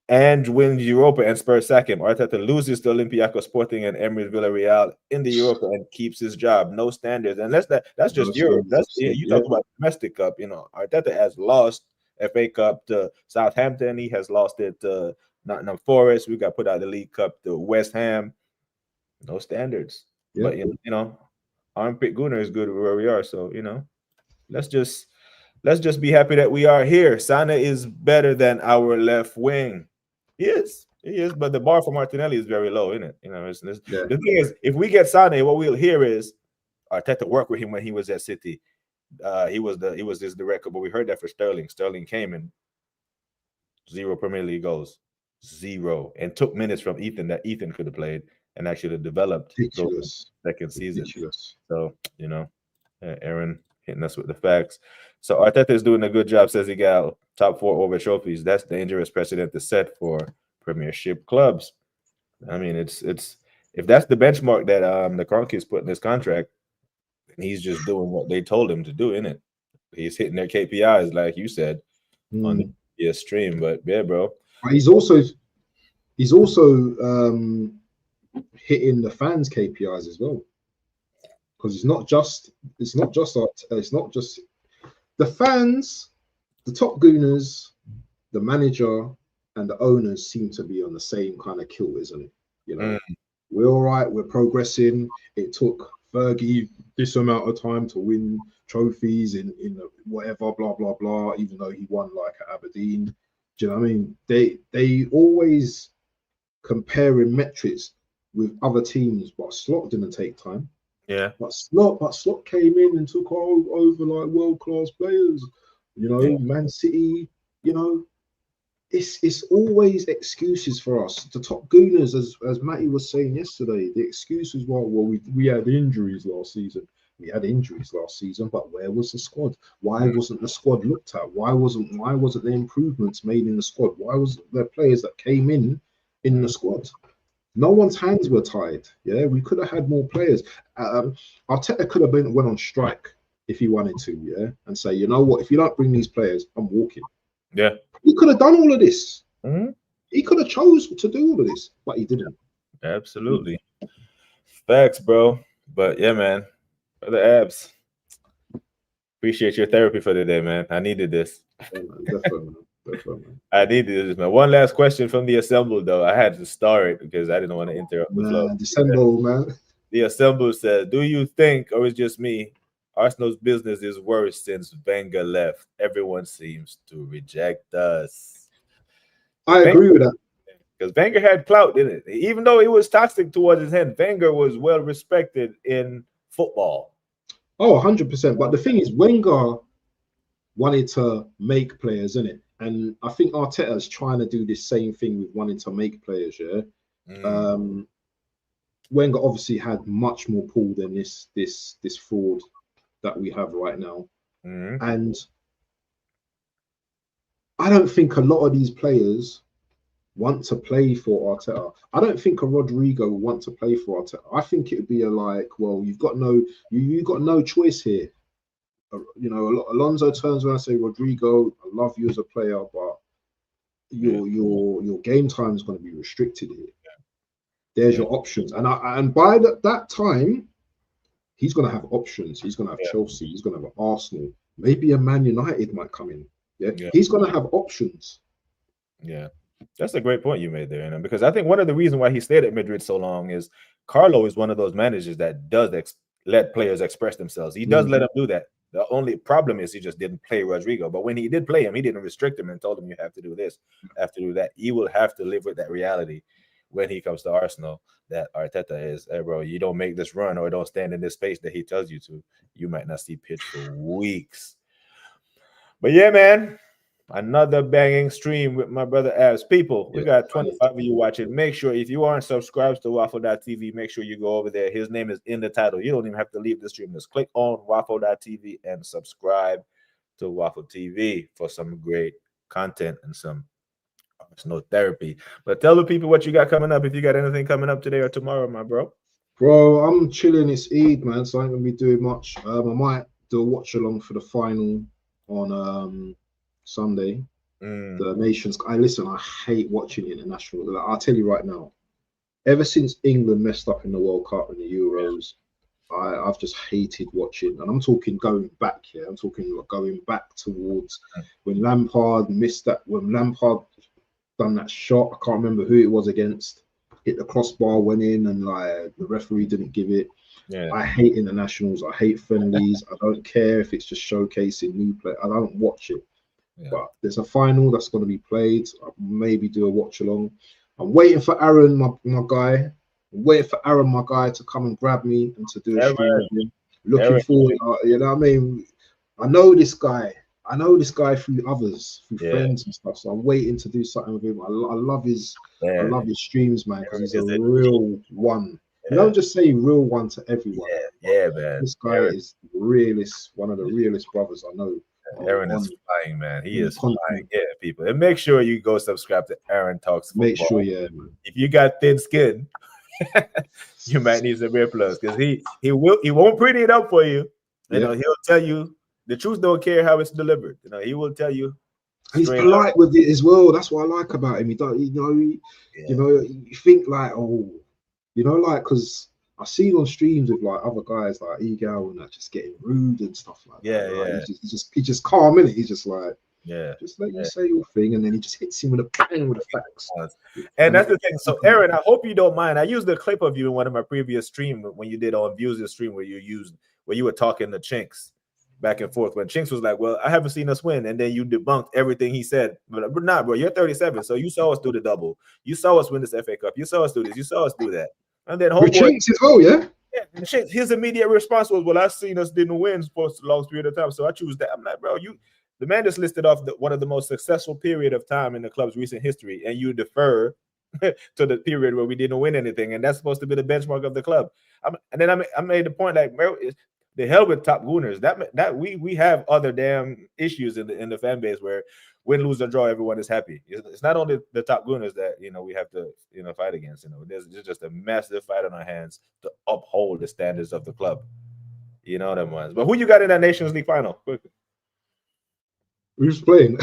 Speaker 1: And wins Europa and Spurs sack him. Arteta loses to Olympiacos, Sporting, and Emirates Villarreal in the Europa and keeps his job. No standards. And that's just Europe. You talk about domestic cup. You know, Arteta has lost FA Cup to Southampton. He has lost it to Nottingham Forest. We got put out the League Cup to West Ham. No standards. Yeah. But you know, Armpit Gunnar is good where we are. So let's just be happy that we are here. Sana is better than our left wing. He is, but the bar for Martinelli is very low, isn't it? The thing is, if we get Sane, what we'll hear is Arteta worked with him when he was at City. He was this director, but we heard that for Sterling. Sterling came in 0 Premier League goals, 0, and took minutes from Ethan that Ethan could have played and actually developed second season. So Aaron hitting us with the facts. So Arteta is doing a good job, says he got top 4 over trophies. That's dangerous precedent to set for Premiership clubs. I mean, it's if that's the benchmark that the Kroenke's put in his contract, and he's just doing what they told him to do, in it. He's hitting their KPIs, like you said, on
Speaker 2: Mm.
Speaker 1: the stream. But yeah, bro.
Speaker 2: But he's also hitting the fans' KPIs as well, because it's not just the fans, the top gooners, the manager, and the owners seem to be on the same kind of kill, isn't it? You know, we're all right, we're progressing. It took Fergie this amount of time to win trophies in whatever, blah blah blah. Even though he won like at Aberdeen, do you know what I mean? They always comparing metrics with other teams, but Slot didn't take time.
Speaker 1: Yeah.
Speaker 2: But Slot came in and took over like world-class players. You know, yeah. Man City, you know, it's always excuses for us. The top gooners, as Matty was saying yesterday, the excuses were, well, we had injuries last season. We had injuries last season, but where was the squad? Why wasn't the squad looked at? Why wasn't the improvements made in the squad? Why was there players that came in the squad? No one's hands were tied. Yeah, we could have had more players. Arteta could have went on strike if he wanted to. Yeah, and say, you know what? If you don't bring these players, I'm walking.
Speaker 1: Yeah,
Speaker 2: he could have done all of this.
Speaker 1: Mm-hmm.
Speaker 2: He could have chose to do all of this, but he didn't.
Speaker 1: Absolutely, facts, bro. But yeah, man, for the abs. Appreciate your therapy for today, man. I needed this.
Speaker 2: Yeah, man, definitely.
Speaker 1: I needed this, man. One last question from the assemble, though. I had to start because I didn't want to interrupt the flow.
Speaker 2: The assemble, man.
Speaker 1: The assemble says, "Do you think, or is just me, Arsenal's business is worse since Wenger left? Everyone seems to reject us."
Speaker 2: I agree with that.
Speaker 1: Because Wenger had clout, didn't it? Even though he was toxic towards his hand, Wenger was well respected in football.
Speaker 2: Oh, 100%. But the thing is, Wenger wanted to make players, isn't it? And I think Arteta is trying to do this same thing with wanting to make players, yeah? Wenger obviously had much more pull than this fraud that we have right now. And I don't think a lot of these players want to play for Arteta. I don't think a Rodrigo will want to play for Arteta. I think it would be well, you've got no choice here. You know, Alonso turns around and say, Rodrigo, I love you as a player, but your game time is going to be restricted here. There's your options, and by that time, he's going to have options. He's going to have Chelsea. He's going to have Arsenal. Maybe a Man United might come in. Yeah. He's going to have options.
Speaker 1: Yeah, that's a great point you made there, because I think one of the reasons why he stayed at Madrid so long is Carlo is one of those managers that does let players express themselves. He does let them do that. The only problem is he just didn't play Rodrigo. But when he did play him, he didn't restrict him and told him you have to do this, have to do that. He will have to live with that reality when he comes to Arsenal, that Arteta is, hey, bro, you don't make this run or don't stand in this space that he tells you to, you might not see pitch for weeks. But yeah, man, another banging stream with my brother Abs. People, we got 25 of you watching. Make sure if you aren't subscribed to Waffle.tv, make sure you go over there. His name is in the title. You don't even have to leave the stream. Just click on Waffle.tv and subscribe to Waffle TV for some great content and some Arsenal therapy. But tell the people what you got coming up. If you got anything coming up today or tomorrow, my bro.
Speaker 2: Bro, I'm chilling. It's Eid, man, so I ain't gonna be doing much. I might do a watch along for the final on Sunday. The Nations. I hate watching international. I'll tell you right now, ever since England messed up in the World Cup and the Euros, I've just hated watching. And I'm talking going back here. I'm talking going back towards when Lampard missed that. When Lampard done that shot, I can't remember who it was against. Hit the crossbar, went in, and the referee didn't give it. Yeah. I hate internationals. I hate friendlies. I don't care if it's just showcasing new play. I don't watch it. Yeah. But there's a final that's going to be played. I'll maybe do a watch along. I'm waiting for Aaron, my guy. I'm waiting for Aaron, my guy, to come and grab me and to do a stream with him. Looking forward. You know what I mean? I know this guy. I know this guy through others, through friends and stuff. So I'm waiting to do something with him. I love his streams, man, because he's a real one. You don't just say real one to everyone.
Speaker 1: Yeah, man.
Speaker 2: This guy is realist, one of the realest brothers I know.
Speaker 1: Aaron
Speaker 2: on
Speaker 1: is flying, man. He
Speaker 2: on
Speaker 1: is
Speaker 2: content.
Speaker 1: flying. Yeah, people. And make sure you go subscribe to Aaron Talks Football.
Speaker 2: Make sure, yeah, man.
Speaker 1: If you got thin skin, you might need some earplugs because he won't pretty it up for you. You know, he'll tell you the truth. Don't care how it's delivered. You know, he will tell you.
Speaker 2: He's polite with it as well. That's what I like about him. He don't, you know, you think like, oh, you know, like, because I've seen on streams with like other guys like Egal and that just getting rude and stuff like that. Like, he's just calm, innit? He's just like, just let you say your thing, and then he just hits him with a bang with the facts.
Speaker 1: And that's the thing. So, Aaron, I hope you don't mind. I used the clip of you in one of my previous streams when you did on Views the stream where you were talking to Chinks back and forth when Chinks was like, well, I haven't seen us win. And then you debunked everything he said. But not, bro. You're 37. So you saw us do the double. You saw us win this FA Cup. You saw us do this. You saw us do that. And then
Speaker 2: Chinks as well, yeah.
Speaker 1: And Chinks, his immediate response was, well, I've seen us didn't win for a long period of time. So I choose that. I'm like, bro, the man just listed off one of the most successful period of time in the club's recent history. And you defer to the period where we didn't win anything. And that's supposed to be the benchmark of the club. And then I made the point like, bro, the hell with top gooners. That we have other damn issues in the fan base where win, lose, or draw, everyone is happy. It's not only the top gooners that we have to fight against. There's just a massive fight on our hands to uphold the standards of the club. You know them ones. But who you got in that Nations League final? Quickly.
Speaker 2: Who's playing?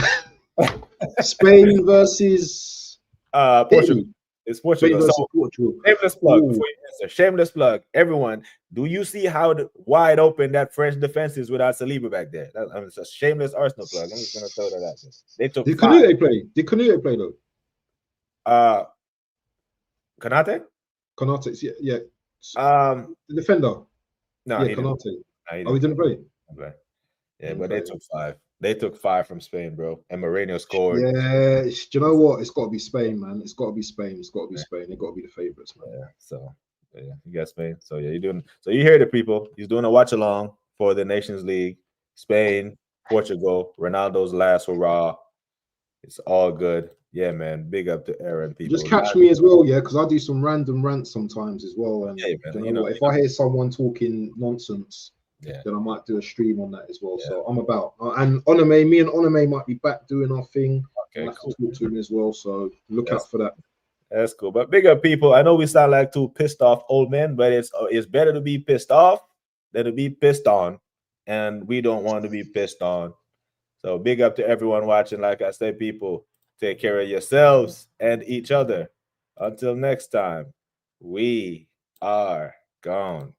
Speaker 2: Spain versus
Speaker 1: Portugal. It's Portugal. So,
Speaker 2: Portugal.
Speaker 1: Shameless plug before you answer. Shameless plug. Everyone, do you see how wide open that French defense is without Saliba back there? It's a shameless Arsenal plug. I'm just gonna throw that out there. They took.
Speaker 2: Did Kanute play? Did Kanute play though?
Speaker 1: Konate?
Speaker 2: Konate, yeah. The defender.
Speaker 1: No,
Speaker 2: yeah, Konate.
Speaker 1: He
Speaker 2: didn't play.
Speaker 1: Okay. Yeah, but they took 5. They took 5 from Spain, bro. And Moreno scored.
Speaker 2: Yeah, do you know what? It's got to be Spain, man. It's got to be Spain. It's got to be Spain. They've got to be the favorites, man.
Speaker 1: Yeah. So, yeah, you got Spain. So, yeah, you hear the people. He's doing a watch along for the Nations League. Spain, Portugal, Ronaldo's last hurrah. It's all good. Yeah, man. Big up to Aaron. People
Speaker 2: just catch me as well, yeah, because I do some random rants sometimes as well. And man, you know what? If I hear someone talking nonsense, then I might do a stream on that as well. So I'm about. And me and Onome might be back doing our thing. Okay, cool. Talk to him as well. So look out for that.
Speaker 1: That's cool. But big up, people. I know we sound like 2 pissed off old men, but it's better to be pissed off than to be pissed on, and we don't want to be pissed on. So big up to everyone watching. Like I said, people, take care of yourselves and each other. Until next time, we are gone.